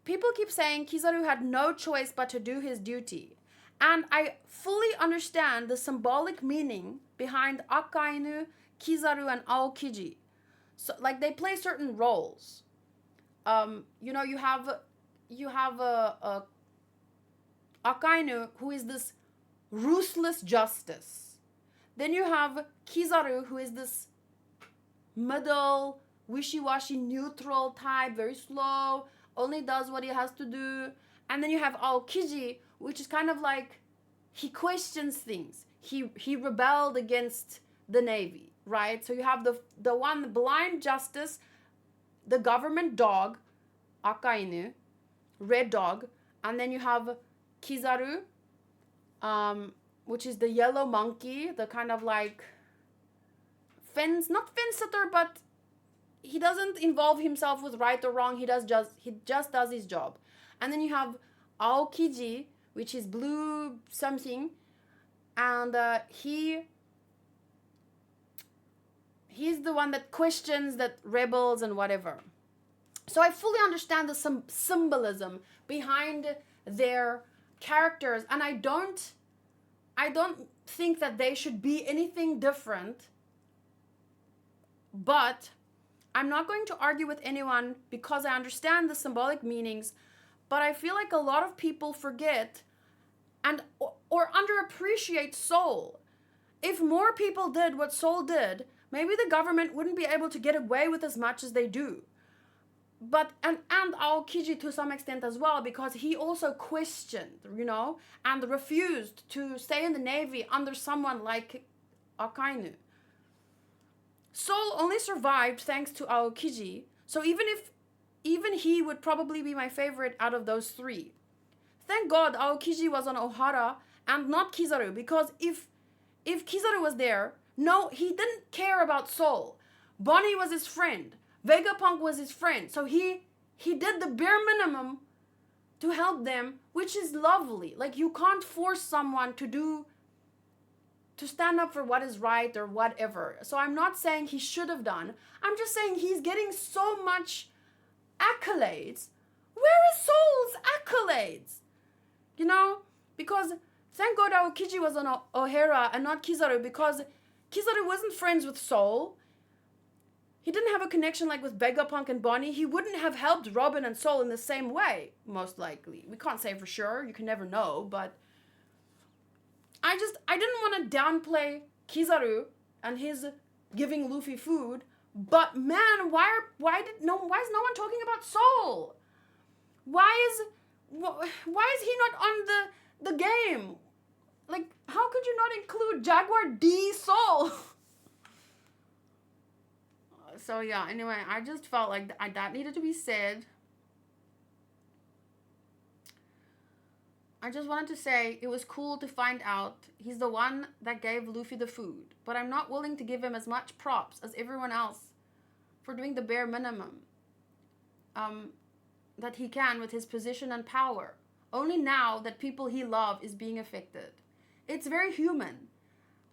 People keep saying Kizaru had no choice but to do his duty. And I fully understand the symbolic meaning behind Akainu, Kizaru, and Aokiji. So, like, they play certain roles. You have a Akainu, who is this ruthless justice. Then you have Kizaru, who is this middle, wishy-washy, neutral type, very slow, only does what he has to do. And then you have Aokiji, which is kind of like, he questions things. He rebelled against the Navy, right? So you have the one blind justice, the government dog, Akainu, red dog, and then you have Kizaru, which is the yellow monkey, the kind of like not fence sitter, but he doesn't involve himself with right or wrong. He just does his job. And then you have Aokiji, which is blue something, and he's the one that questions, that rebels and whatever. So I fully understand the symbolism behind their characters, and I don't think that they should be anything different. But I'm not going to argue with anyone because I understand the symbolic meanings, but I feel like a lot of people forget or underappreciate Soul. If more people did what Soul did, maybe the government wouldn't be able to get away with as much as they do. But and Aokiji to some extent as well, because he also questioned, and refused to stay in the Navy under someone like Akainu. Soul only survived thanks to Aokiji, so even he would probably be my favorite out of those three. Thank God Aokiji was on Ohara and not Kizaru, because if Kizaru was there, no, he didn't care about Soul. Bonnie was his friend. Vegapunk was his friend. So he did the bare minimum to help them, which is lovely. Like, you can't force someone to stand up for what is right or whatever. So I'm not saying he should have done. I'm just saying he's getting so much accolades. Where is Soul's accolades? Because thank God Aokiji was on Ohara and not Kizaru, because Kizaru wasn't friends with Soul. He didn't have a connection like with Vegapunk and Bonnie. He wouldn't have helped Robin and Soul in the same way, most likely. We can't say for sure. You can never know, but I didn't want to downplay Kizaru and his giving Luffy food, but man, why is no one talking about Soul? Why is he not on the game? Like, how could you not include Jaguar D Soul? So yeah, anyway, I just felt like that needed to be said. I just wanted to say it was cool to find out he's the one that gave Luffy the food, but I'm not willing to give him as much props as everyone else for doing the bare minimum that he can with his position and power. Only now that people he loves is being affected. It's very human.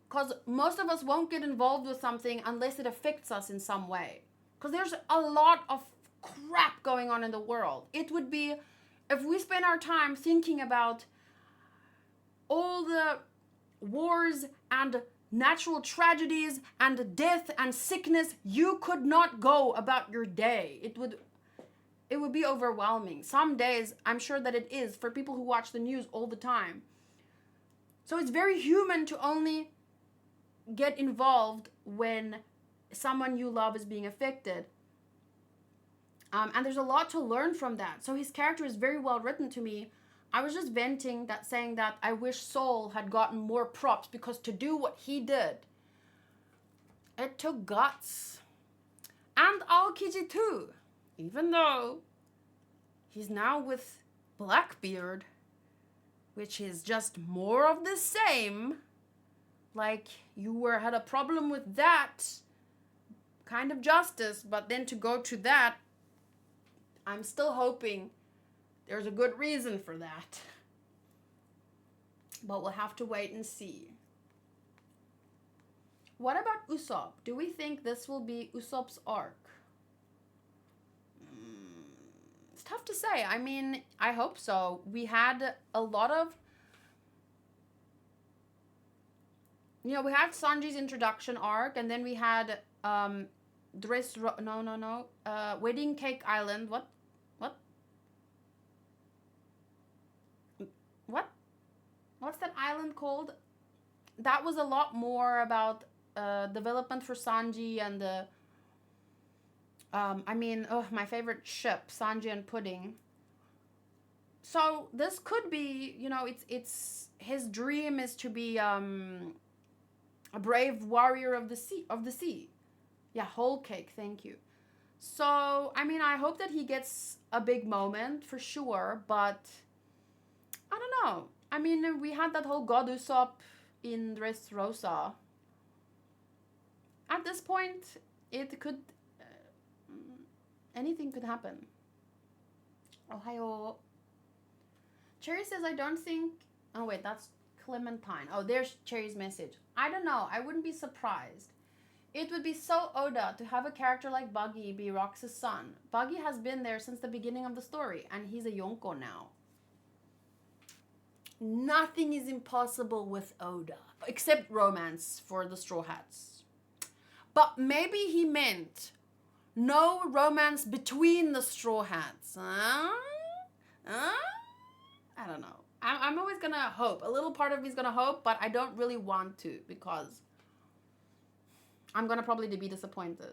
Because most of us won't get involved with something unless it affects us in some way. Because there's a lot of crap going on in the world. It would be, if we spend our time thinking about all the wars and natural tragedies and death and sickness, you could not go about your day. It would be overwhelming. Some days, I'm sure that it is for people who watch the news all the time. So it's very human to only get involved when someone you love is being affected. And there's a lot to learn from that. So his character is very well written to me. I was just venting that, saying that I wish Soul had gotten more props, because to do what he did, it took guts. And Aokiji too. Even though he's now with Blackbeard, which is just more of the same. Like, you had a problem with that kind of justice, but then to go to that, I'm still hoping there's a good reason for that. But we'll have to wait and see. What about Usopp? Do we think this will be Usopp's arc? It's tough to say. I mean, I hope so. We had a lot of... we had Sanji's introduction arc, and then we had Wedding Cake Island. What? What's that island called? That was a lot more about development for Sanji and the... my favorite ship, Sanji and Pudding. So this could be, it's his dream is to be a brave warrior of the sea. Yeah, whole cake, thank you. So, I hope that he gets a big moment for sure, but I don't know. We had that whole God Usopp in Dressrosa. At this point, it could... anything could happen. Ohayo. Cherry says, I don't think... Oh, wait, that's Clementine. Oh, there's Cherry's message. I don't know. I wouldn't be surprised. It would be so Oda to have a character like Buggy be Rox's son. Buggy has been there since the beginning of the story, and he's a Yonko now. Nothing is impossible with Oda, except romance for the Straw Hats. But maybe he meant no romance between the Straw Hats. I don't know. I'm always going to hope. A little part of me is going to hope, but I don't really want to, because I'm gonna probably be disappointed.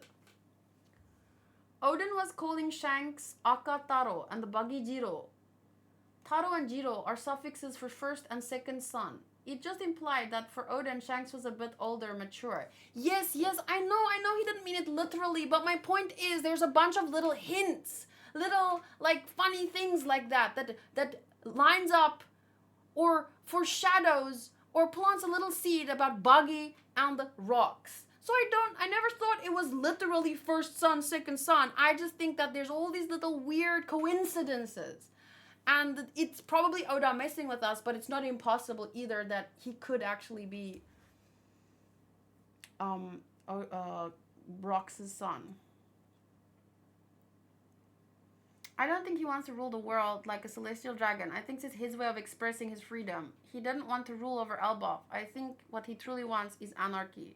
Odin was calling Shanks Akataro and the buggy Jiro. Taro and Jiro are suffixes for first and second son. It just implied that for Odin, Shanks was a bit older, mature. Yes, I know he didn't mean it literally, but my point is there's a bunch of little hints, little like funny things like that lines up or foreshadows or plants a little seed about Buggy and the rocks. So I never thought it was literally first son, second son. I just think that there's all these little weird coincidences. And it's probably Oda messing with us, but it's not impossible either that he could actually be Brock's son. I don't think he wants to rule the world like a celestial dragon. I think it's his way of expressing his freedom. He didn't want to rule over Elbaf. I think what he truly wants is anarchy.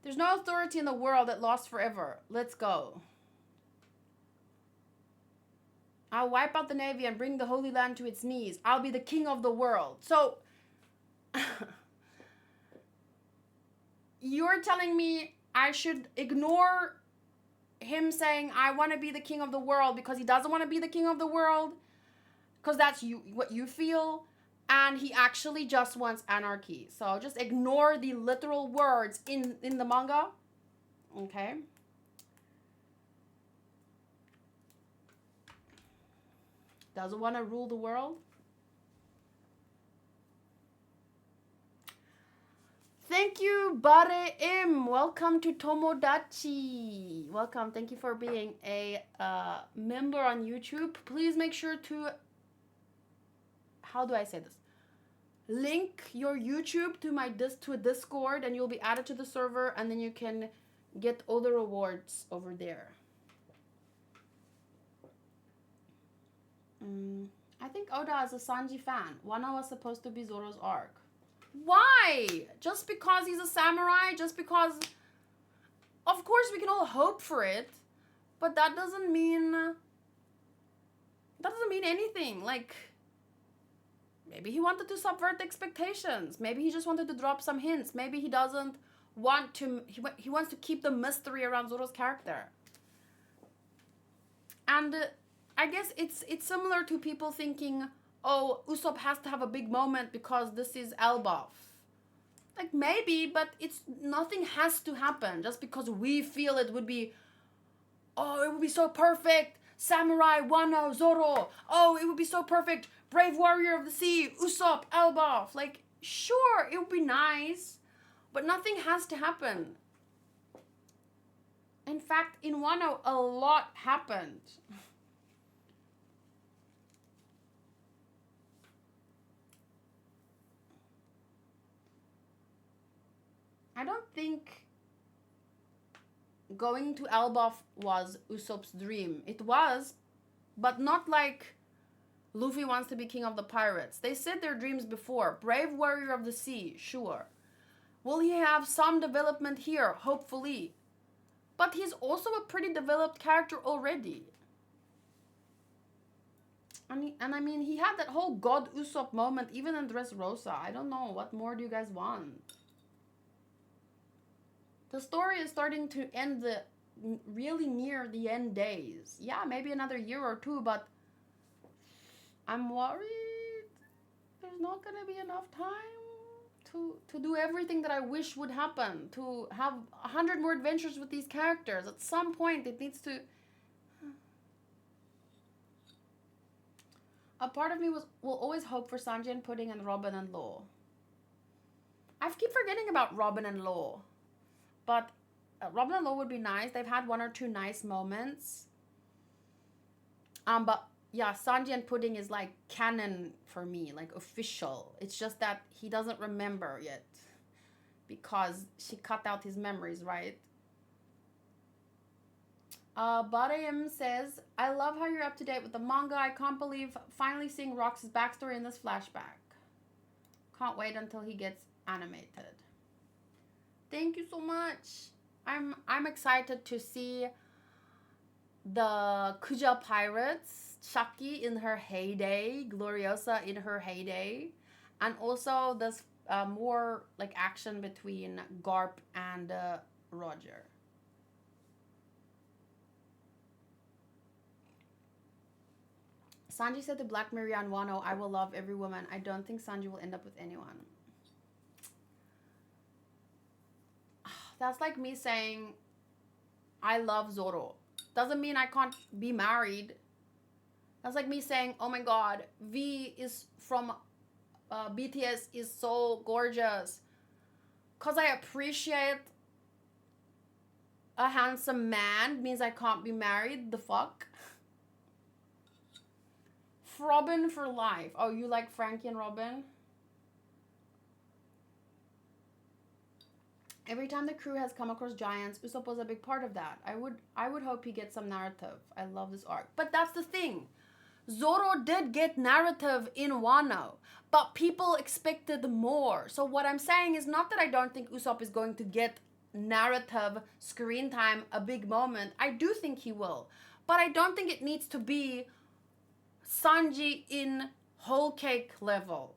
There's no authority in the world that lasts forever. Let's go. I'll wipe out the Navy and bring the Holy Land to its knees. I'll be the king of the world. So, you're telling me I should ignore him saying I want to be the king of the world because he doesn't want to be the king of the world? Because that's what you feel? And he actually just wants anarchy. So just ignore the literal words in the manga. Okay. Doesn't want to rule the world. Thank you, Bare M. Welcome to Tomodachi. Welcome. Thank you for being a member on YouTube. Please make sure to... How do I say this? Link your YouTube to a Discord and you'll be added to the server and then you can get all the rewards over there. I think Oda is a Sanji fan. Wano was supposed to be Zoro's arc. Why? Just because he's a samurai? Just because... Of course we can all hope for it, but that doesn't mean... That doesn't mean anything. Like... Maybe he wanted to subvert expectations. Maybe he just wanted to drop some hints. Maybe he doesn't want to... He wants to keep the mystery around Zoro's character. And I guess it's similar to people thinking, oh, Usopp has to have a big moment because this is Elbaf. Like, maybe, but nothing has to happen just because we feel it would be... Oh, it would be so perfect. Samurai, Wano, Zoro. Oh, it would be so perfect. Brave warrior of the sea, Usopp, Elbaf. Like, sure, it would be nice, but nothing has to happen. In fact, in Wano, a lot happened. I don't think going to Elbaf was Usopp's dream. It was, but not like Luffy wants to be king of the pirates. They said their dreams before. Brave warrior of the sea, sure. Will he have some development here? Hopefully. But he's also a pretty developed character already. And I mean, he had that whole God Usopp moment even in Dressrosa. I don't know. What more do you guys want? The story is starting to end really near the end days. Yeah, maybe another year or two, but I'm worried there's not gonna be enough time to do everything that I wish would happen, to have 100 more adventures with these characters. At some point, it needs to... A part of me will always hope for Sanji and Pudding and Robin and Law. I keep forgetting about Robin and Law. But Robin and Law would be nice. They've had one or two nice moments. But yeah, Sanji and Pudding is like canon for me, like official. It's just that he doesn't remember yet because she cut out his memories, right? Bariam says, I love how you're up to date with the manga. I can't believe finally seeing Rox's backstory in this flashback. Can't wait until he gets animated. Thank you so much. I'm excited to see the Kuja pirates, Shaki in her heyday, Gloriosa in her heyday, and also this more like action between Garp and Roger. Sanji said to Black Mirror and Wano, I will love every woman. I don't think Sanji will end up with anyone. That's like me saying, I love Zoro. Doesn't mean I can't be married. That's like me saying, oh my god, V is from BTS is so gorgeous. Because I appreciate a handsome man means I can't be married. The fuck? Robin for life. Oh, you like Frankie and Robin? Every time the crew has come across giants, Usopp was a big part of that. I would hope he gets some narrative. I love this arc. But that's the thing. Zoro did get narrative in Wano, but people expected more. So what I'm saying is not that I don't think Usopp is going to get narrative, screen time, a big moment. I do think he will. But I don't think it needs to be Sanji in whole cake level.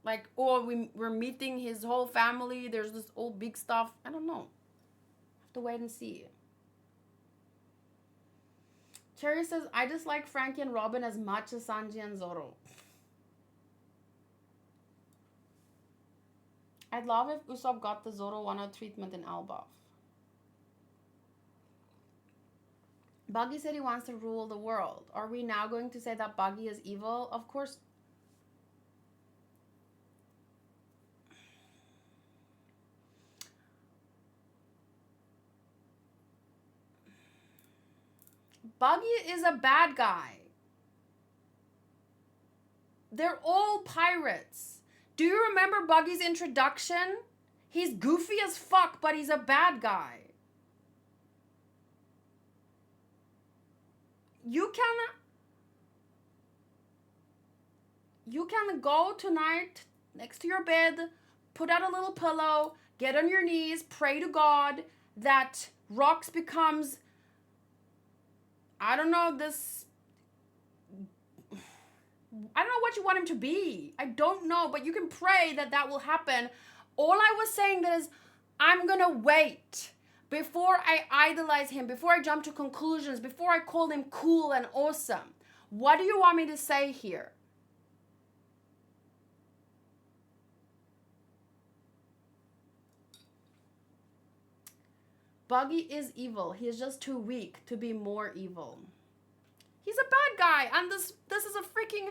Like, or we're meeting his whole family. There's this old big stuff. I don't know. Have to wait and see. Cherry says, I dislike Frankie and Robin as much as Sanji and Zoro. I'd love if Usopp got the Zoro Wano treatment in Elbaf. Buggy said he wants to rule the world. Are we now going to say that Buggy is evil? Of course. Buggy is a bad guy. They're all pirates. Do you remember Buggy's introduction? He's goofy as fuck, but he's a bad guy. You can go tonight next to your bed, put out a little pillow, get on your knees, pray to God that Rox becomes, I don't know what you want him to be. I don't know, but you can pray that that will happen. All I was saying is, I'm gonna wait before I idolize him, before I jump to conclusions, before I call him cool and awesome. What do you want me to say here? Buggy is evil. He is just too weak to be more evil. He's a bad guy, and this is a freaking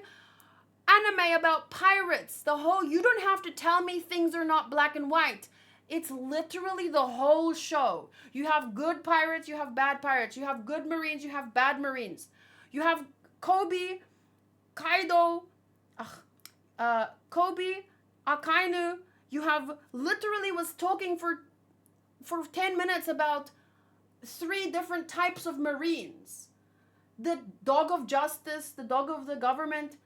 anime about pirates. You don't have to tell me things are not black and white. It's literally the whole show. You have good pirates, you have bad pirates. You have good marines, you have bad marines. You have Kobe, Kaido, Kobe, Akainu. You have literally was talking for 10 minutes about 3 different types of marines. The dog of justice, the dog of the government,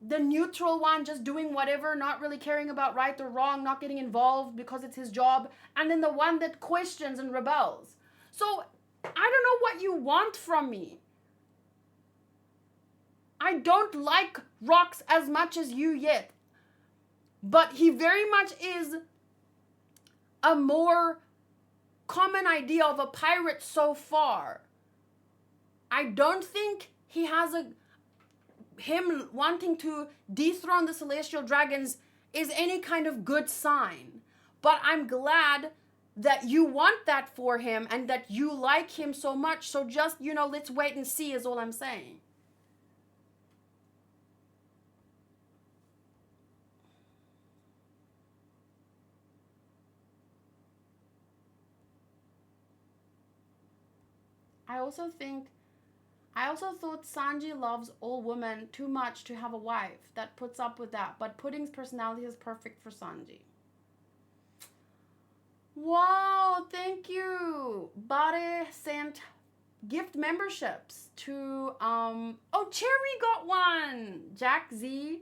the neutral one just doing whatever, not really caring about right or wrong, not getting involved because it's his job, and then the one that questions and rebels. So I don't know what you want from me. I don't like Rox as much as you yet, but he very much is a more common idea of a pirate so far. I don't think he has him wanting to dethrone the Celestial Dragons is any kind of good sign. But I'm glad that you want that for him and that you like him so much. So just, let's wait and see is all I'm saying. I also thought Sanji loves all women too much to have a wife that puts up with that. But Pudding's personality is perfect for Sanji. Wow, thank you. Bare sent gift memberships to, Cherry got one. Jack Z,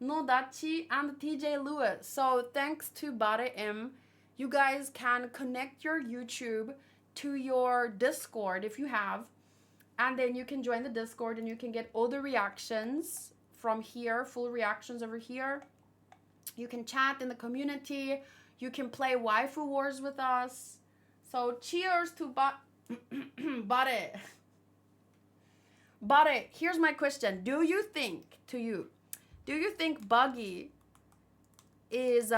Nodachi, and TJ Lewis. So thanks to Bare M. You guys can connect your YouTube to your Discord if you have. And then you can join the Discord and you can get all the reactions from here, full reactions over here. You can chat in the community. You can play waifu wars with us. So cheers to Bare. Bare, here's my question. Do you think Buggy is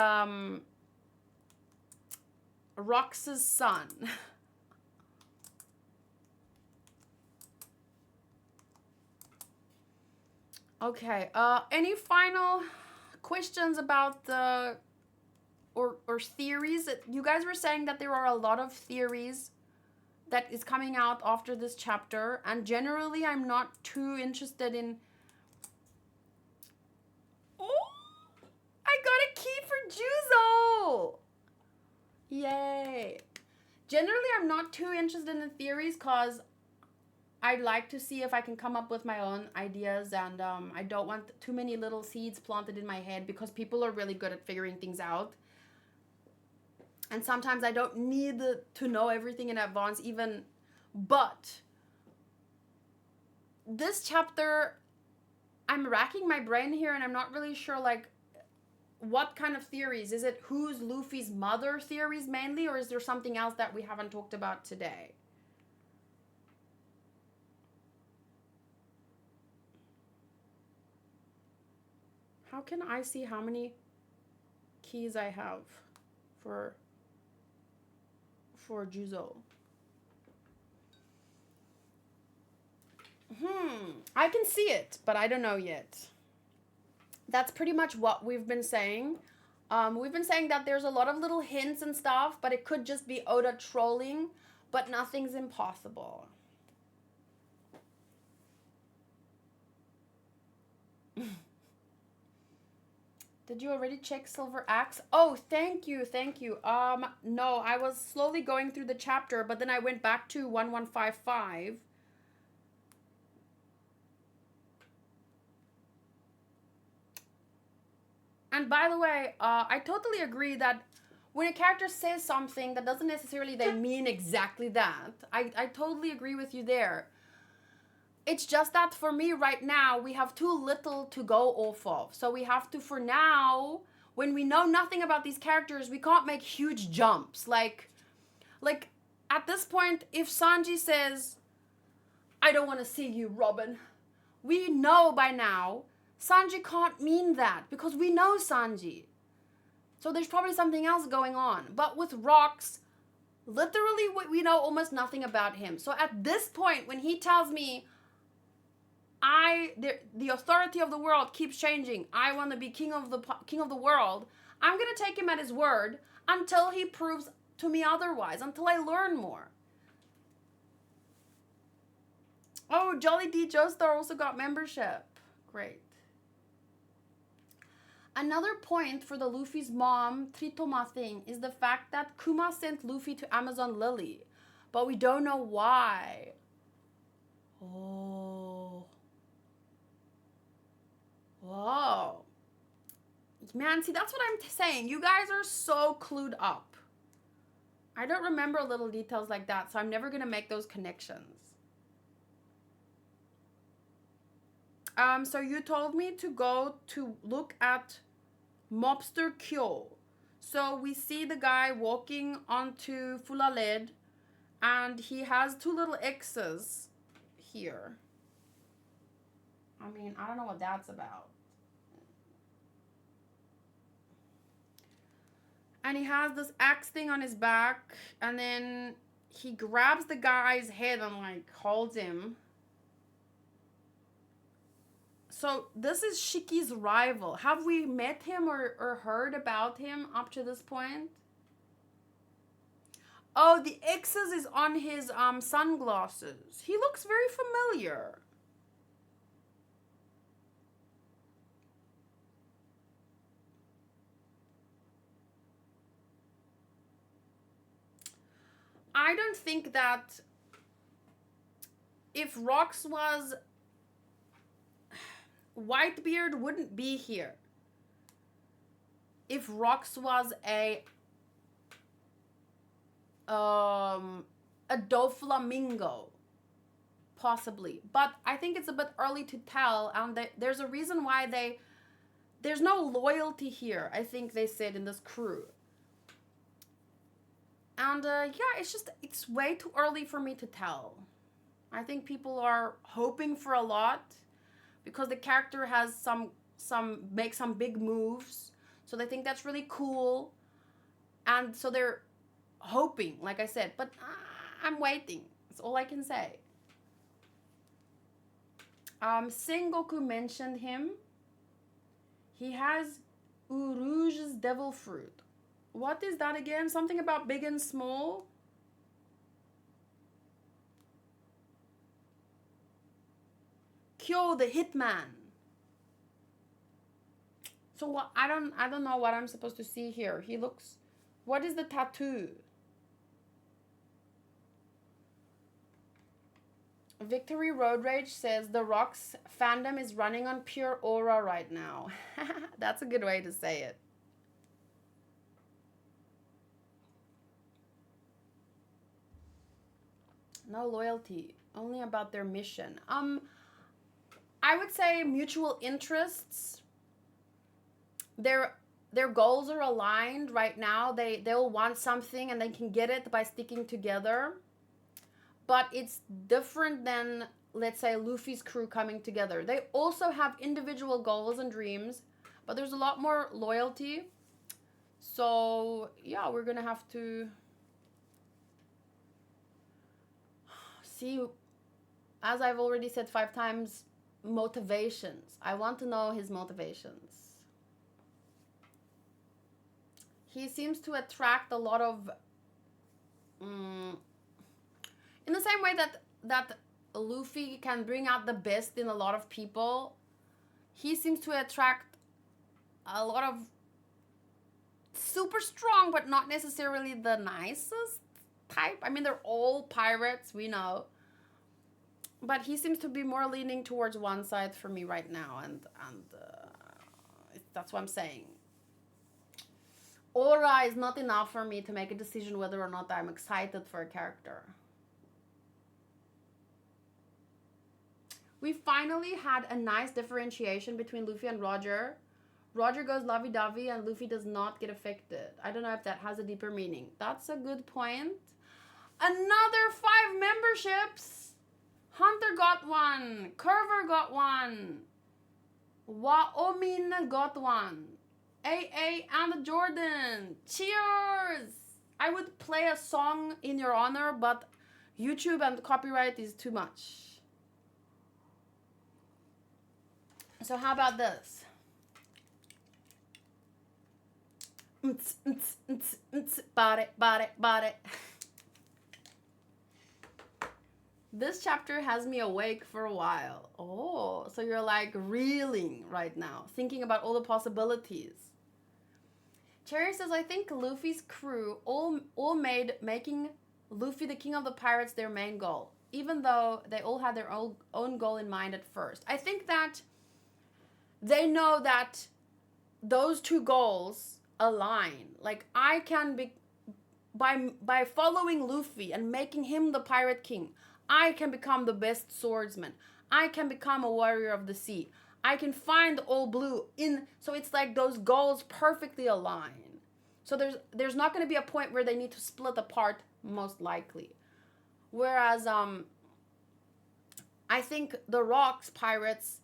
Rox's son? Okay. Any final questions about the or theories? You guys were saying that there are a lot of theories that is coming out after this chapter, and generally I'm not too interested in. Oh, I got a key for Juzo! Yay! Generally I'm not too interested in the theories because I'd like to see if I can come up with my own ideas, and I don't want too many little seeds planted in my head because people are really good at figuring things out. And sometimes I don't need to know everything in advance even. But this chapter, I'm racking my brain here and I'm not really sure like what kind of theories. Is it who's Luffy's mother theories mainly, or is there something else that we haven't talked about today? How can I see how many keys I have for Juzo? I can see it, but I don't know yet. That's pretty much what we've been saying. We've been saying that there's a lot of little hints and stuff, but it could just be Oda trolling, but nothing's impossible. Did you already check Silver Axe? Oh, thank you. No, I was slowly going through the chapter, but then I went back to 1155. And by the way, I totally agree that when a character says something, that doesn't necessarily they mean exactly that. I totally agree with you there. It's just that for me right now, we have too little to go off of. So we have to, for now, when we know nothing about these characters, we can't make huge jumps. Like at this point, if Sanji says, I don't want to see you, Robin, we know by now Sanji can't mean that because we know Sanji. So there's probably something else going on. But with Rox, literally we know almost nothing about him. So at this point, when he tells me, the authority of the world keeps changing, I want to be king of the world, I'm going to take him at his word until he proves to me otherwise, until I learn more. Oh, Jolly D Joestar also got membership. Great. Another point for the Luffy's mom Tritoma thing is the fact that Kuma sent Luffy to Amazon Lily, but we don't know why. Oh. Whoa. Man, see, that's what I'm saying. You guys are so clued up. I don't remember little details like that, so I'm never going to make those connections. So you told me to go to look at Mobster Kyo. So we see the guy walking onto Fulaled, and he has two little X's here. I mean, I don't know what that's about. And he has this axe thing on his back, and then he grabs the guy's head and like holds him. So this is Shiki's rival. Have we met him or heard about him up to this point? Oh, the X's is on his sunglasses. He looks very familiar. I don't think that if Rox was... Whitebeard wouldn't be here. If Rox was a a Doflamingo, possibly. But I think it's a bit early to tell, and there's a reason why there's no loyalty here, I think they said in this crew. And yeah, it's way too early for me to tell. I think people are hoping for a lot because the character has make some big moves. So they think that's really cool. And so they're hoping, like I said, but I'm waiting. That's all I can say. Sengoku mentioned him. He has Uruge's devil fruit. What is that again? Something about big and small? Kyo the hitman. So what? I don't know what I'm supposed to see here. He looks. What is the tattoo? Victory Road Rage says the Rock's fandom is running on pure aura right now. That's a good way to say it. No loyalty, only about their mission. I would say mutual interests. Their goals are aligned right now. They'll want something and they can get it by sticking together. But it's different than, let's say, Luffy's crew coming together. They also have individual goals and dreams, but there's a lot more loyalty. So yeah, we're gonna have to see, as I've already said 5 times, motivations. I want to know his motivations. He seems to attract a lot of in the same way that Luffy can bring out the best in a lot of people, he seems to attract a lot of super strong but not necessarily the nicest type. I mean, they're all pirates, we know, but he seems to be more leaning towards one side for me right now, and that's what I'm saying. Aura is not enough for me to make a decision whether or not I'm excited for a character. We finally had a nice differentiation between Luffy and Roger. Roger goes lovey-dovey and Luffy does not get affected. I don't know if that has a deeper meaning. That's a good point. Another 5 memberships. Hunter got 1. Curver got 1. Waomin got 1. AA and Jordan. Cheers! I would play a song in your honor, but YouTube and copyright is too much. So how about this? Body. This chapter has me awake for a while. Oh, so you're like reeling right now, thinking about all the possibilities. Cherry says, I think Luffy's crew all made making Luffy the king of the pirates their main goal, even though they all had their own goal in mind at first. I think that they know that those 2 goals align. Like, I can be, by following Luffy and making him the pirate king, I can become the best swordsman. I can become a warrior of the sea. I can find all blue so it's like those goals perfectly align. So there's not going to be a point where they need to split apart, most likely. Whereas I think the Rock's pirates,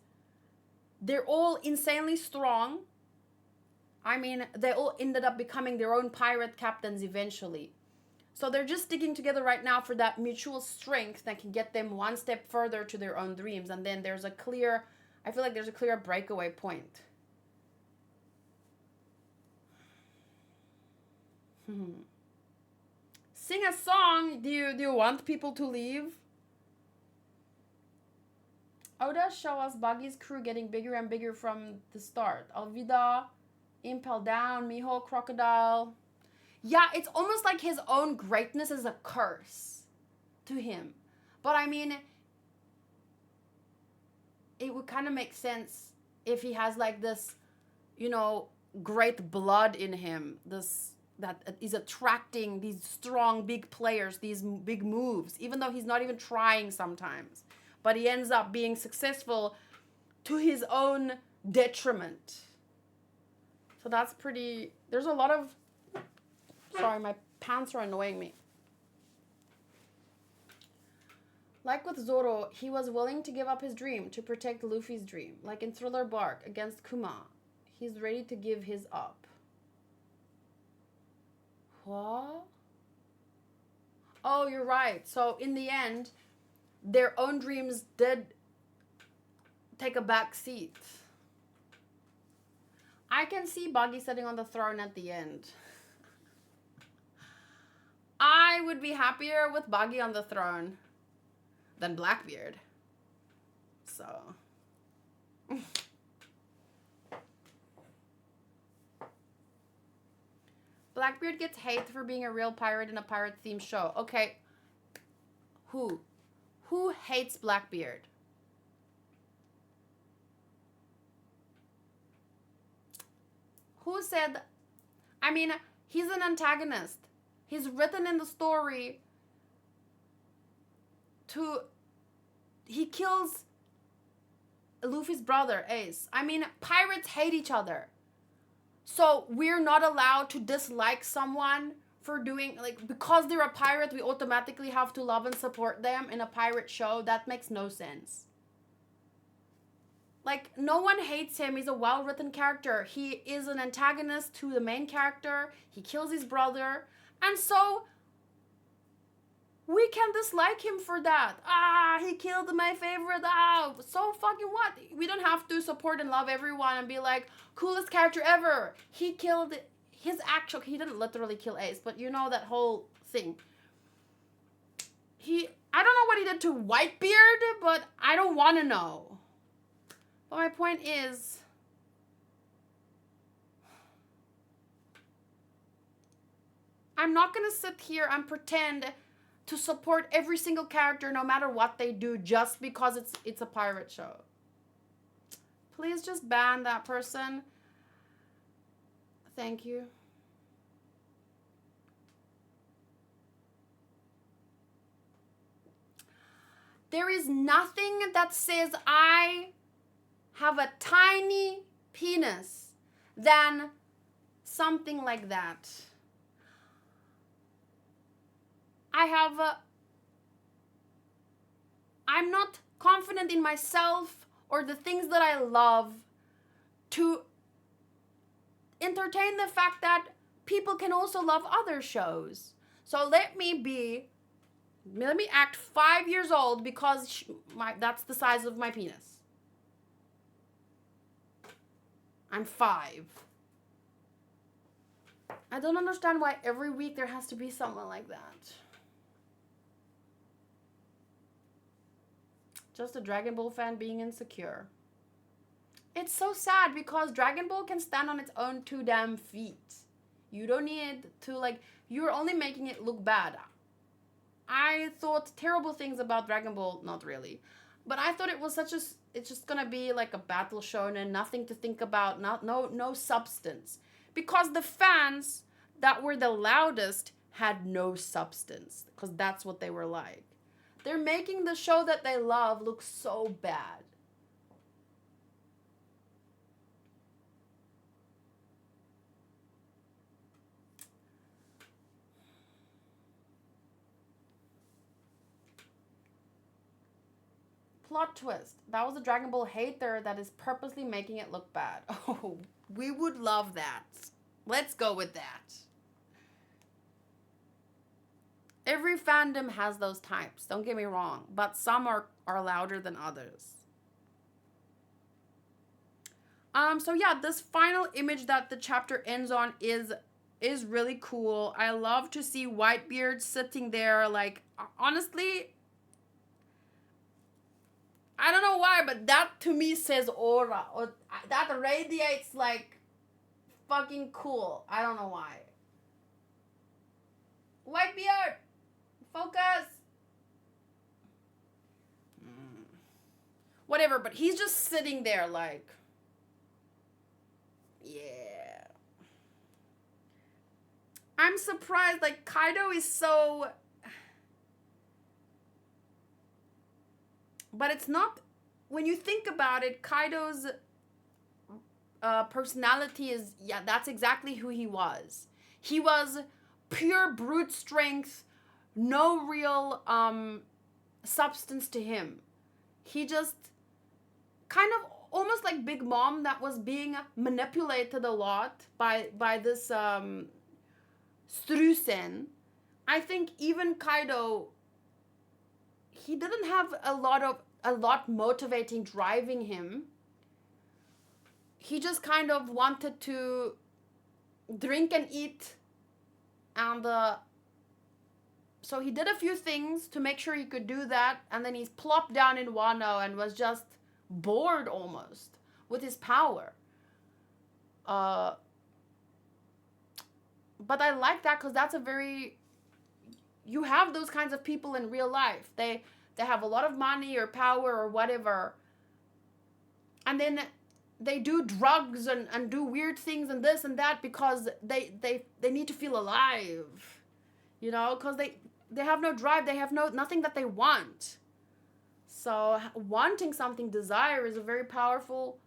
they're all insanely strong. I mean, they all ended up becoming their own pirate captains eventually. So they're just sticking together right now for that mutual strength that can get them one step further to their own dreams. And then I feel like there's a clear breakaway point. Sing a song. Do you want people to leave? Oda show us Buggy's crew getting bigger and bigger from the start. Alvida, Impel Down, Miho, Crocodile. Yeah, it's almost like his own greatness is a curse to him. But I mean, it would kind of make sense if he has like this, great blood in him. This that is attracting these strong, big players, these big moves, even though he's not even trying sometimes. But he ends up being successful to his own detriment. So that's pretty... There's a lot of... Sorry, my pants are annoying me. Like with Zoro, he was willing to give up his dream to protect Luffy's dream. Like in Thriller Bark against Kuma, he's ready to give his up. What? Oh, you're right. So in the end, their own dreams did take a back seat. I can see Buggy sitting on the throne at the end. I would be happier with Buggy on the throne than Blackbeard. So... Blackbeard gets hate for being a real pirate in a pirate-themed show. Okay. Who? Who hates Blackbeard? Who said... I mean, he's an antagonist. He's written in the story to... He kills Luffy's brother, Ace. I mean, pirates hate each other. So we're not allowed to dislike someone for doing, like, because they're a pirate, we automatically have to love and support them in a pirate show. That makes no sense. Like, no one hates him. He's a well-written character. He is an antagonist to the main character. He kills his brother. And so we can dislike him for that. Ah, he killed my favorite. Ah, so fucking what? We don't have to support and love everyone and be like, coolest character ever. He killed his actual... He didn't literally kill Ace, but you know that whole thing. I don't know what he did to Whitebeard, but I don't want to know. But my point is... I'm not going to sit here and pretend to support every single character no matter what they do just because it's a pirate show. Please just ban that person. Thank you. There is nothing that says I have a tiny penis than something like that. I'm not confident in myself or the things that I love to entertain the fact that people can also love other shows. So let me act 5 years old because that's the size of my penis. I'm 5. I don't understand why every week there has to be someone like that. Just a Dragon Ball fan being insecure. It's so sad because Dragon Ball can stand on its own 2 damn feet. You don't need to, like, you're only making it look bad. I thought terrible things about Dragon Ball, not really. But I thought it was it's just gonna be like a battle shonen, nothing to think about, no substance. Because the fans that were the loudest had no substance. Because that's what they were like. They're making the show that they love look so bad. Plot twist. That was a Dragon Ball hater that is purposely making it look bad. Oh, we would love that. Let's go with that. Every fandom has those types, don't get me wrong, but some are louder than others. So yeah, this final image that the chapter ends on is really cool. I love to see Whitebeard sitting there, like, honestly, I don't know why, but that to me says aura. Or that radiates like fucking cool. I don't know why. Whitebeard! Focus! Whatever, but he's just sitting there like... Yeah. I'm surprised. Like, Kaido is so... But it's not... When you think about it, Kaido's personality is... Yeah, that's exactly who he was. He was pure brute strength, no real substance to him. He just kind of almost like Big Mom that was being manipulated a lot by this Strusen. I think even Kaido, he didn't have a lot motivating driving him. He just kind of wanted to drink and eat, and so he did a few things to make sure he could do that, and then he's plopped down in Wano and was just bored almost with his power. But I like that because that's a very... You have those kinds of people in real life. They have a lot of money or power or whatever, and then they do drugs and do weird things and this and that because they need to feel alive, you know, because they have no drive, they have nothing that they want. So wanting something, desire, is a very powerful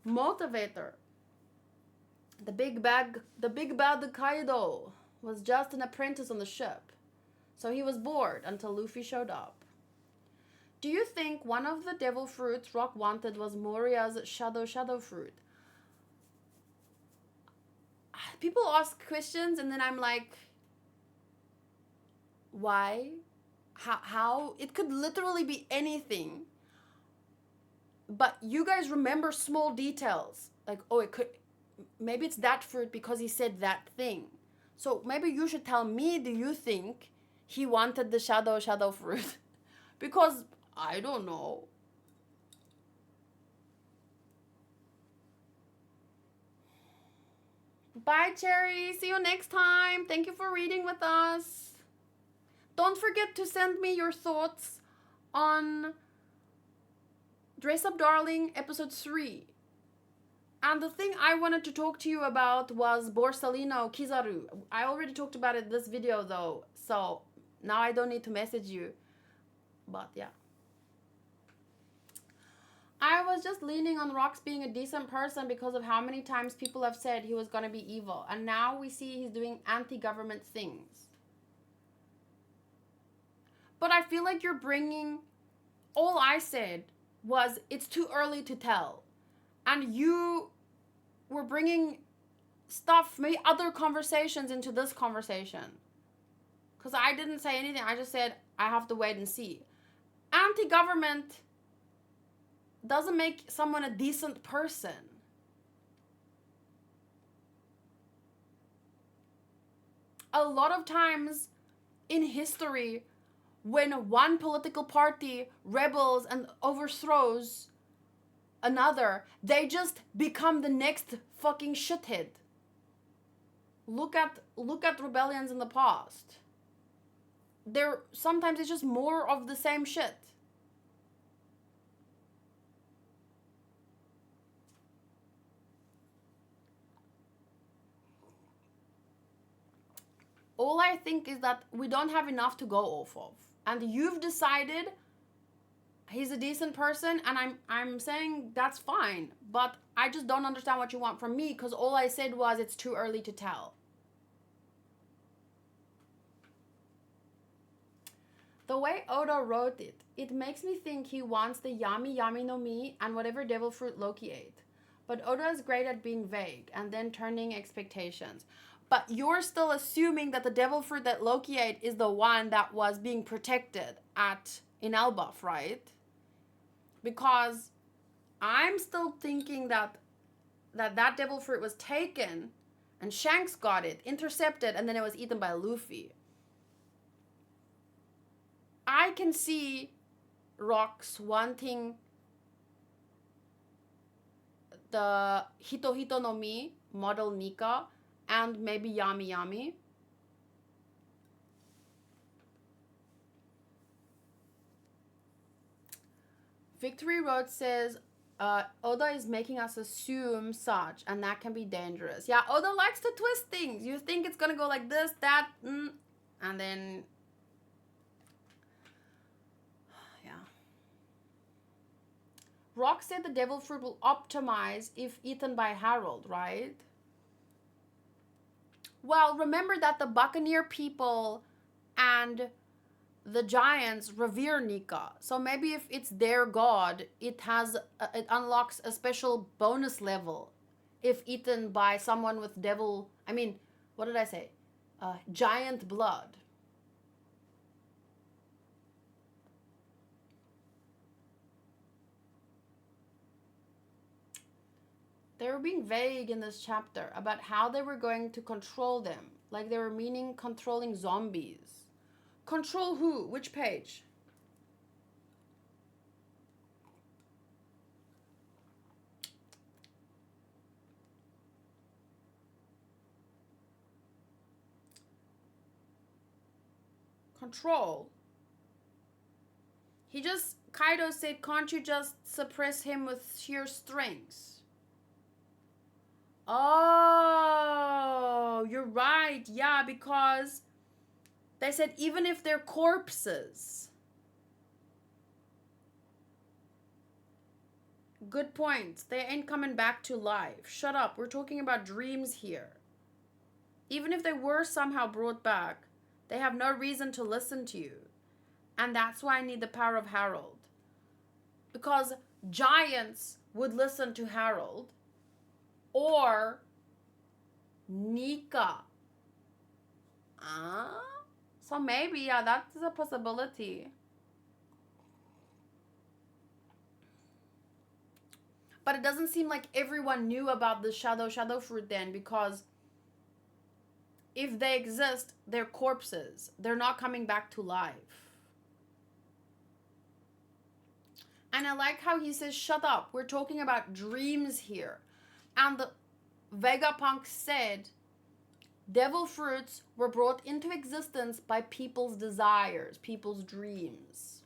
motivator. The big bad Kaido was just an apprentice on the ship, so he was bored until Luffy showed up. Do you think one of the devil fruits Rock wanted was Moria's shadow fruit? People ask questions and then I'm like, why? How? It could literally be anything. But you guys remember small details. Like, oh, it could... Maybe it's that fruit because he said that thing. So maybe you should tell me, do you think he wanted the shadow fruit? Because... I don't know. Bye, Cherry. See you next time. Thank you for reading with us. Don't forget to send me your thoughts on Dress Up Darling episode 3. And the thing I wanted to talk to you about was Borsalino Kizaru. I already talked about it in this video though, so now I don't need to message you. But yeah. I was just leaning on Rox being a decent person because of how many times people have said he was going to be evil. And now we see he's doing anti-government things. But I feel like you're bringing... All I said was it's too early to tell. And you were bringing stuff, maybe other conversations into this conversation. Because I didn't say anything. I just said I have to wait and see. Anti-government... doesn't make someone a decent person. A lot of times in history, when one political party rebels and overthrows another, they just become the next fucking shithead. Look at rebellions in the past. Sometimes it's just more of the same shit. All I think is that we don't have enough to go off of. And you've decided he's a decent person, and I'm saying that's fine. But I just don't understand what you want from me, because all I said was it's too early to tell. The way Oda wrote it, it makes me think he wants the yami yami no mi and whatever devil fruit Loki ate. But Oda is great at being vague and then turning expectations. But you're still assuming that the devil fruit that Loki ate is the one that was being protected in Elbaf, right? Because I'm still thinking that devil fruit was taken and Shanks got it, intercepted, and then it was eaten by Luffy. I can see Rox wanting the Hito Hito no Mi, model Nika, and maybe Yami Yami. Victory Road says, Oda is making us assume such, and that can be dangerous. Yeah, Oda likes to twist things. You think it's gonna go like this, that, and then, yeah. Rock said the devil fruit will optimize if eaten by Harold, right? Well, remember that the Buccaneer people and the giants revere Nika. So maybe if it's their god, it unlocks a special bonus level if eaten by someone with devil. I mean, what did I say? Giant blood. They were being vague in this chapter about how they were going to control them. Like they were meaning controlling zombies. Control who? Which page? Control. Kaido said, can't you just suppress him with sheer strength? Oh, you're right. Yeah, because they said even if they're corpses. Good point. They ain't coming back to life. Shut up. We're talking about dreams here. Even if they were somehow brought back, they have no reason to listen to you. And that's why I need the power of Harold. Because giants would listen to Harold or Nika. So maybe, yeah, that's a possibility. But it doesn't seem like everyone knew about the shadow fruit then, because if they exist, they're corpses. They're not coming back to life. And I like how he says, shut up. We're talking about dreams here. And the Vegapunk said, devil fruits were brought into existence by people's desires, people's dreams.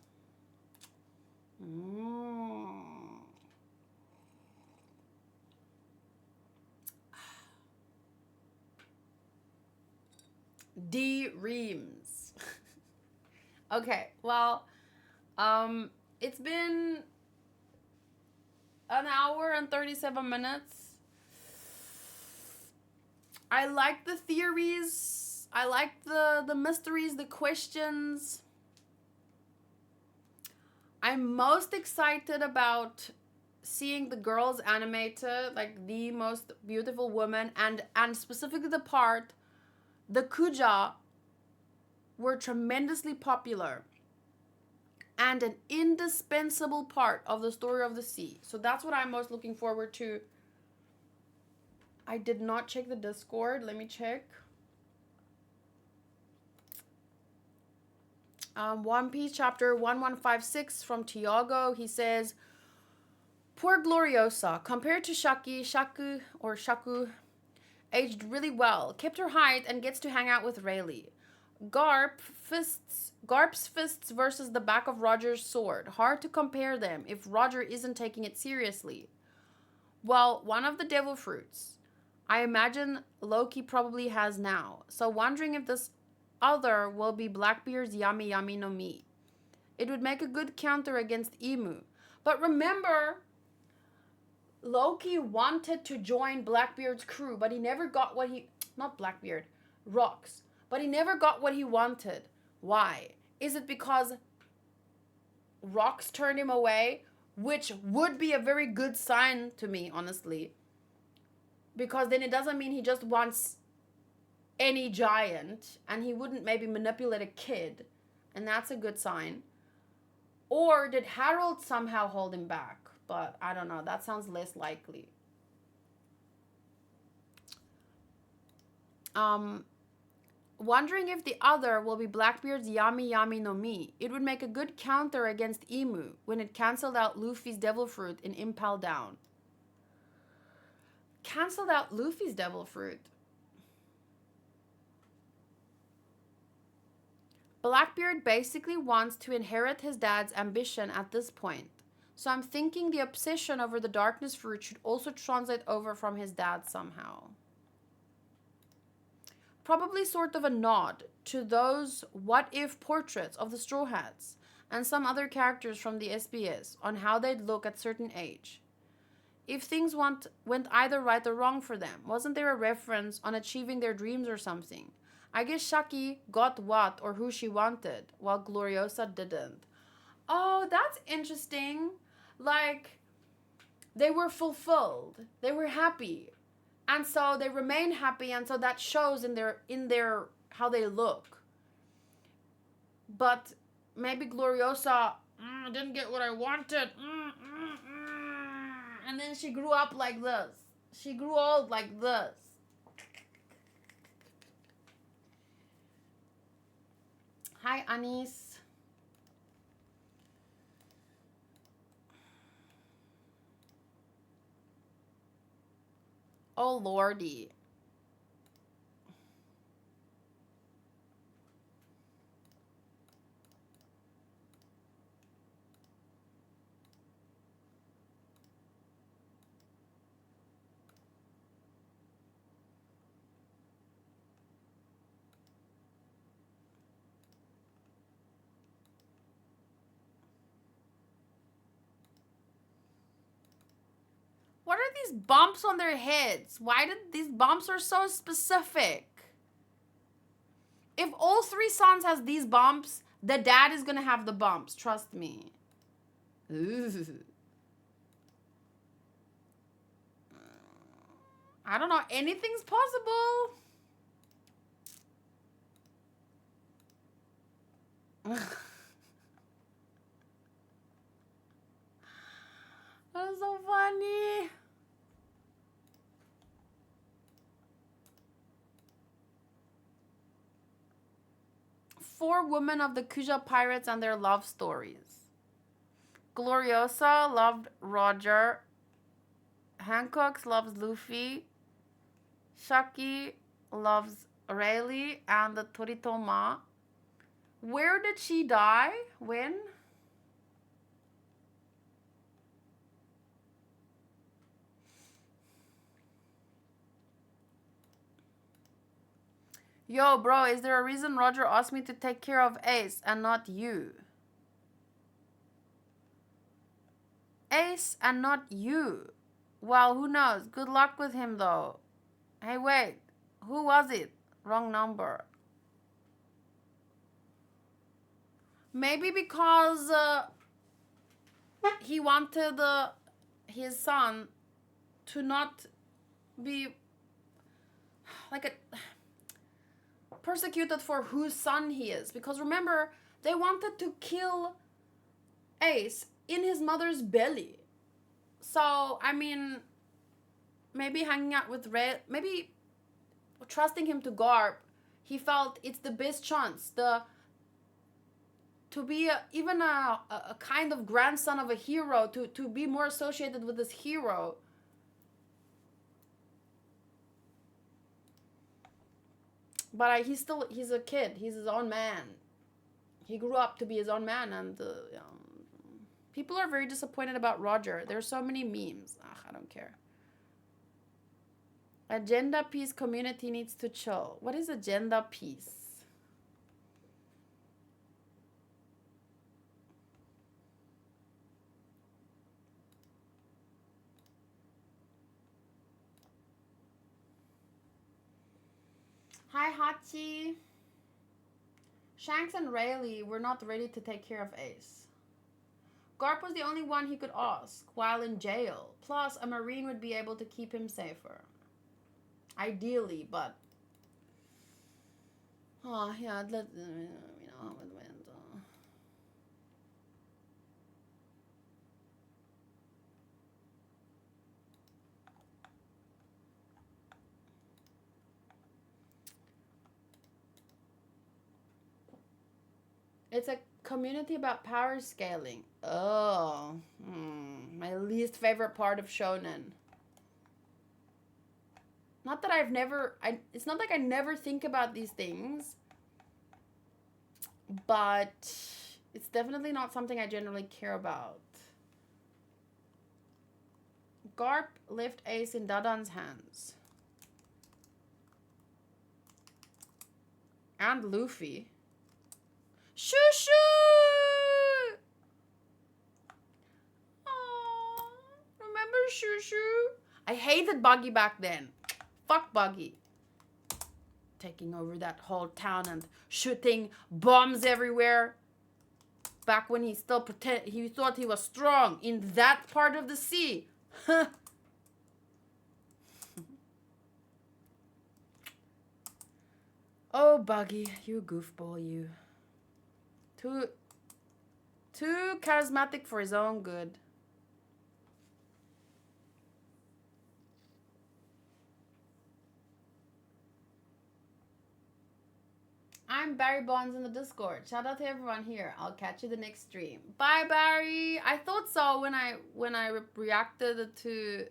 D Reams. Okay, well, it's been an hour and 37 minutes. I like the theories. I like the mysteries, the questions. I'm most excited about seeing the girls animated, like the most beautiful woman, and specifically the Kuja were tremendously popular and an indispensable part of the story of the sea. So that's what I'm most looking forward to. I did not check the Discord. Let me check. One Piece chapter 1156 from Tiago. He says, poor Gloriosa, compared to Shaku, aged really well, kept her height, and gets to hang out with Rayleigh. Garp's fists versus the back of Roger's sword. Hard to compare them if Roger isn't taking it seriously. Well, one of the devil fruits. I imagine Loki probably has now. So wondering if this other will be Blackbeard's Yami Yami no Mi. It would make a good counter against Emu. But remember, Loki wanted to join Blackbeard's crew, but he never got what he... Not Blackbeard, Rox. But he never got what he wanted. Why? Is it because Rox turned him away? Which would be a very good sign to me, honestly. Because then it doesn't mean he just wants any giant, and he wouldn't maybe manipulate a kid, and that's a good sign. Or did Harold somehow hold him back? But I don't know, that sounds less likely. Wondering if the other will be Blackbeard's Yami Yami no Mi. It would make a good counter against Emu when it cancelled out Luffy's devil fruit in Impel Down. Cancelled out Luffy's devil fruit. Blackbeard basically wants to inherit his dad's ambition at this point. So I'm thinking the obsession over the darkness fruit should also translate over from his dad somehow. Probably sort of a nod to those what if portraits of the Straw Hats and some other characters from the SBS on how they'd look at certain age. If things went either right or wrong for them, wasn't there a reference on achieving their dreams or something? I guess Shaki got what or who she wanted, while Gloriosa didn't. Oh, that's interesting. Like, they were fulfilled. They were happy. And so they remain happy, and so that shows in their how they look. But maybe Gloriosa didn't get what I wanted. And then she grew up like this. She grew old like this. Hi, Anis. Oh, lordy. What are these bumps on their heads? Why did these bumps are so specific? If all three sons has these bumps, the dad is gonna have the bumps. Trust me. Ooh. I don't know. Anything's possible. That's so funny. Four women of the Kuja pirates and their love stories. Gloriosa loved Roger. Hancock loves Luffy. Shaki loves Rayleigh and the Toritoma. Where did she die? When? Yo, bro, is there a reason Roger asked me to take care of Ace and not you? Ace and not you. Well, who knows? Good luck with him, though. Hey, wait. Who was it? Wrong number. Maybe because he wanted his son to not be like a persecuted for whose son he is. Because remember, they wanted to kill Ace in his mother's belly. So, I mean, maybe hanging out with Ray, maybe trusting him to Garp, he felt it's the best chance. To be even a kind of grandson of a hero, to be more associated with this hero. But he's a kid. He's his own man. He grew up to be his own man, and people are very disappointed about Roger. There's so many memes. I don't care. Agenda peace community needs to chill. What is agenda peace? Hi, Hachi. Shanks and Rayleigh were not ready to take care of Ace. Garp was the only one he could ask while in jail. Plus, a Marine would be able to keep him safer. Ideally, but... Oh, yeah, you know how it went. It's a community about power scaling. Oh, my least favorite part of shonen. Not that I've never... it's not like I never think about these things. But it's definitely not something I generally care about. Scarp lift ace in Dadan's hands. And Luffy. Shoo shoo! Aww, remember Shoo shoo? I hated Buggy back then. Fuck Buggy. Taking over that whole town and shooting bombs everywhere. Back when he still he thought he was strong in that part of the sea. Oh, Buggy, you goofball, you. Too charismatic for his own good. I'm Barry Bonds in the Discord. Shout out to everyone here. I'll catch you the next stream. Bye, Barry. I thought so when I reacted to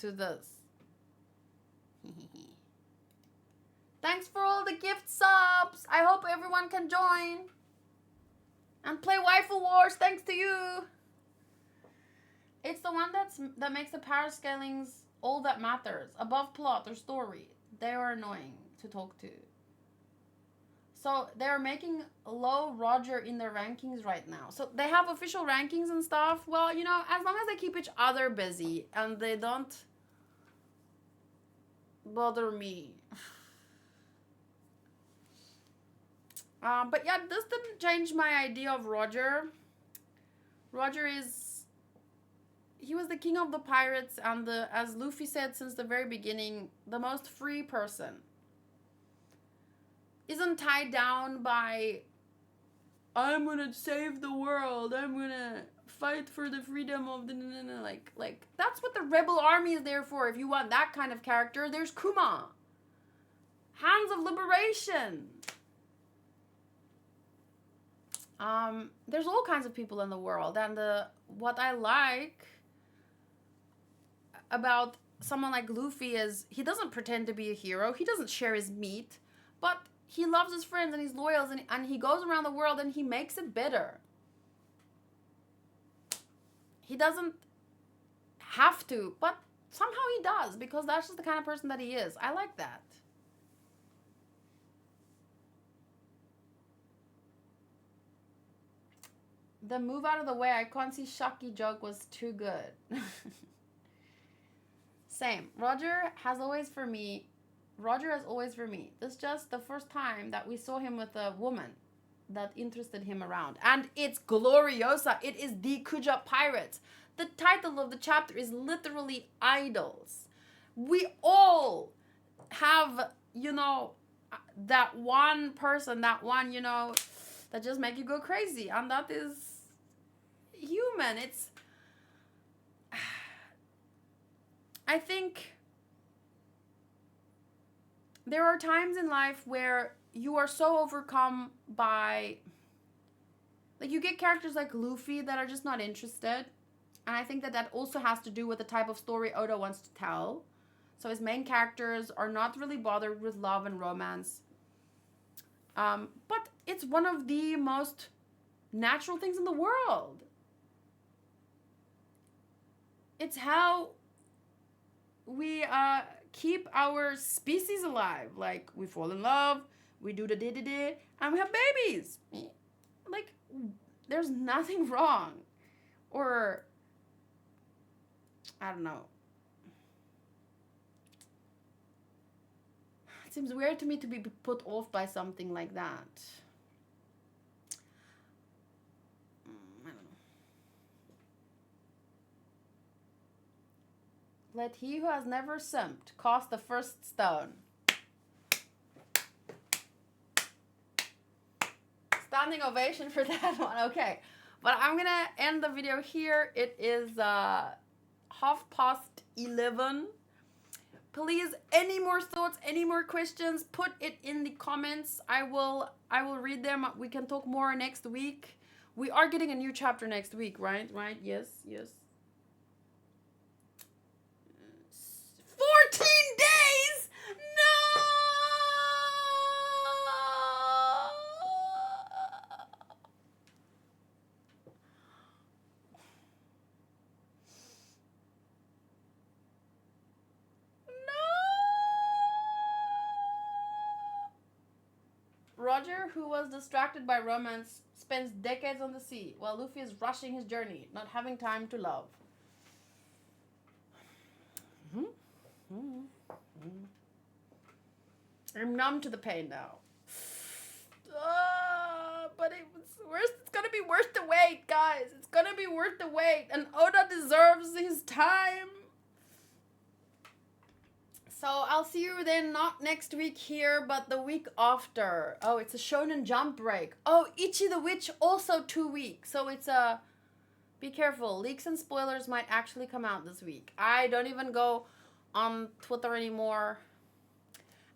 this. Thanks for all the gift subs. I hope everyone can join and play Waifu Wars. Thanks to you. It's the one that makes the power scalings all that matters above plot or story. They are annoying to talk to. So they're making low Roger in their rankings right now. So they have official rankings and stuff. Well, you know, as long as they keep each other busy and they don't bother me. But yeah, this didn't change my idea of Roger. Roger he was the king of the pirates and as Luffy said since the very beginning, the most free person. Isn't tied down by, I'm gonna save the world, I'm gonna fight for the freedom of the, like that's what the rebel army is there for. If you want that kind of character, there's Kuma. Hands of Liberation. There's all kinds of people in the world, and what I like about someone like Luffy is he doesn't pretend to be a hero. He doesn't share his meat, but he loves his friends and he's loyal, and he goes around the world and he makes it better. He doesn't have to, but somehow he does, because that's just the kind of person that he is. I like that. The move out of the way, I can't see Shaki joke was too good. Same. Roger has always for me. It's just the first time that we saw him with a woman that interested him around. And it's Gloriosa. It is the Kuja Pirates. The title of the chapter is literally Idols. We all have, you know, that one person, that one, you know, that just make you go crazy. And that is human. It's... I think there are times in life where you are so overcome by, like, you get characters like Luffy that are just not interested. And I think that also has to do with the type of story Oda wants to tell. So his main characters are not really bothered with love and romance. But it's one of the most natural things in the world. It's how we keep our species alive. Like, we fall in love, we do the da-da-da, and we have babies. Like, there's nothing wrong. Or, I don't know. It seems weird to me to be put off by something like that. I don't know. Let he who has never simped cast the first stone. Standing ovation for that one. Okay. But I'm going to end the video here. It is 11:30. Please, any more thoughts, any more questions, put it in the comments. I will read them. We can talk more next week. We are getting a new chapter next week, right? Right? Yes. 14 days! No! Roger, who was distracted by romance, spends decades on the sea, while Luffy is rushing his journey, not having time to love. I'm numb to the pain now. But it's gonna be worth the wait, guys. It's gonna be worth the wait, and Oda deserves his time. So I'll see you then, not next week here, but the week after. Oh, it's a Shonen Jump break. Oh, Ichi the Witch also 2 weeks. So it's a... Be careful. Leaks and spoilers might actually come out this week. I don't even go on Twitter anymore.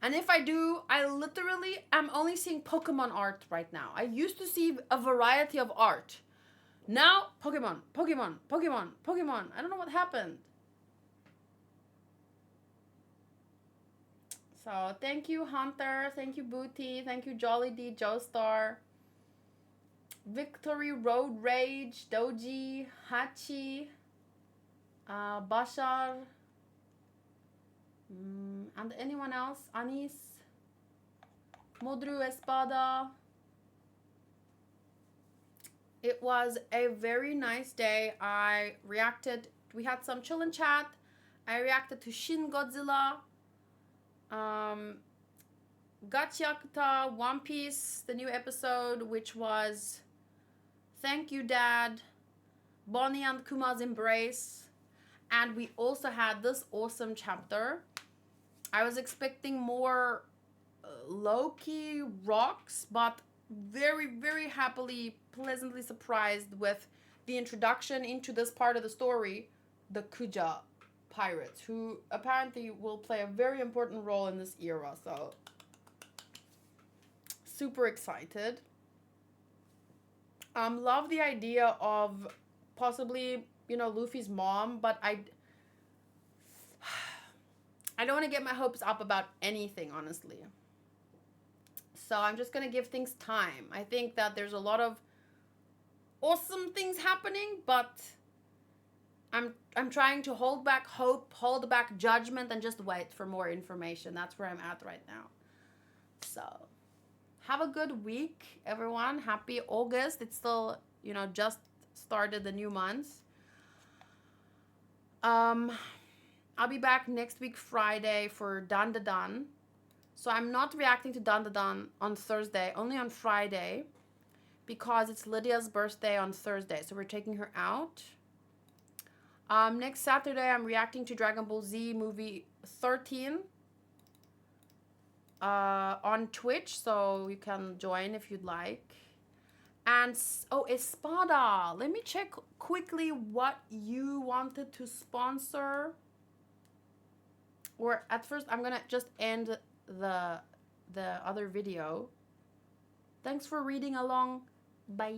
And if I do, I literally am only seeing Pokemon art right now. I used to see a variety of art. Now, Pokemon, Pokemon, Pokemon, Pokemon. I don't know what happened. So thank you, Hunter. Thank you, Booty. Thank you, Jolly D, Joestar. Victory Road Rage, Doji, Hachi, Bashar, and anyone else? Anis, Modru Espada. It was a very nice day. I reacted. We had some chill and chat. I reacted to Shin Godzilla. Gachiakuta, One Piece, the new episode, which was Thank You Dad, Bonnie and Kuma's Embrace, and we also had this awesome chapter. I was expecting more Loki rocks, but very, very happily, pleasantly surprised with the introduction into this part of the story, the Kuja pirates, who apparently will play a very important role in this era. So super excited. Love the idea of possibly, Luffy's mom, but I don't want to get my hopes up about anything, honestly. So I'm just going to give things time. I think that there's a lot of awesome things happening, but I'm trying to hold back hope, hold back judgment, and just wait for more information. That's where I'm at right now. So have a good week, everyone. Happy August. It's still, just started the new month. I'll be back next week Friday for Dan Da Dan. So I'm not reacting to Dan Da Dan on Thursday, only on Friday, because it's Lydia's birthday on Thursday. So we're taking her out. Next Saturday, I'm reacting to Dragon Ball Z movie 13 on Twitch, so you can join if you'd like. And, Espada. Let me check quickly what you wanted to sponsor. Or at first, I'm going to just end the other video. Thanks for reading along. Bye.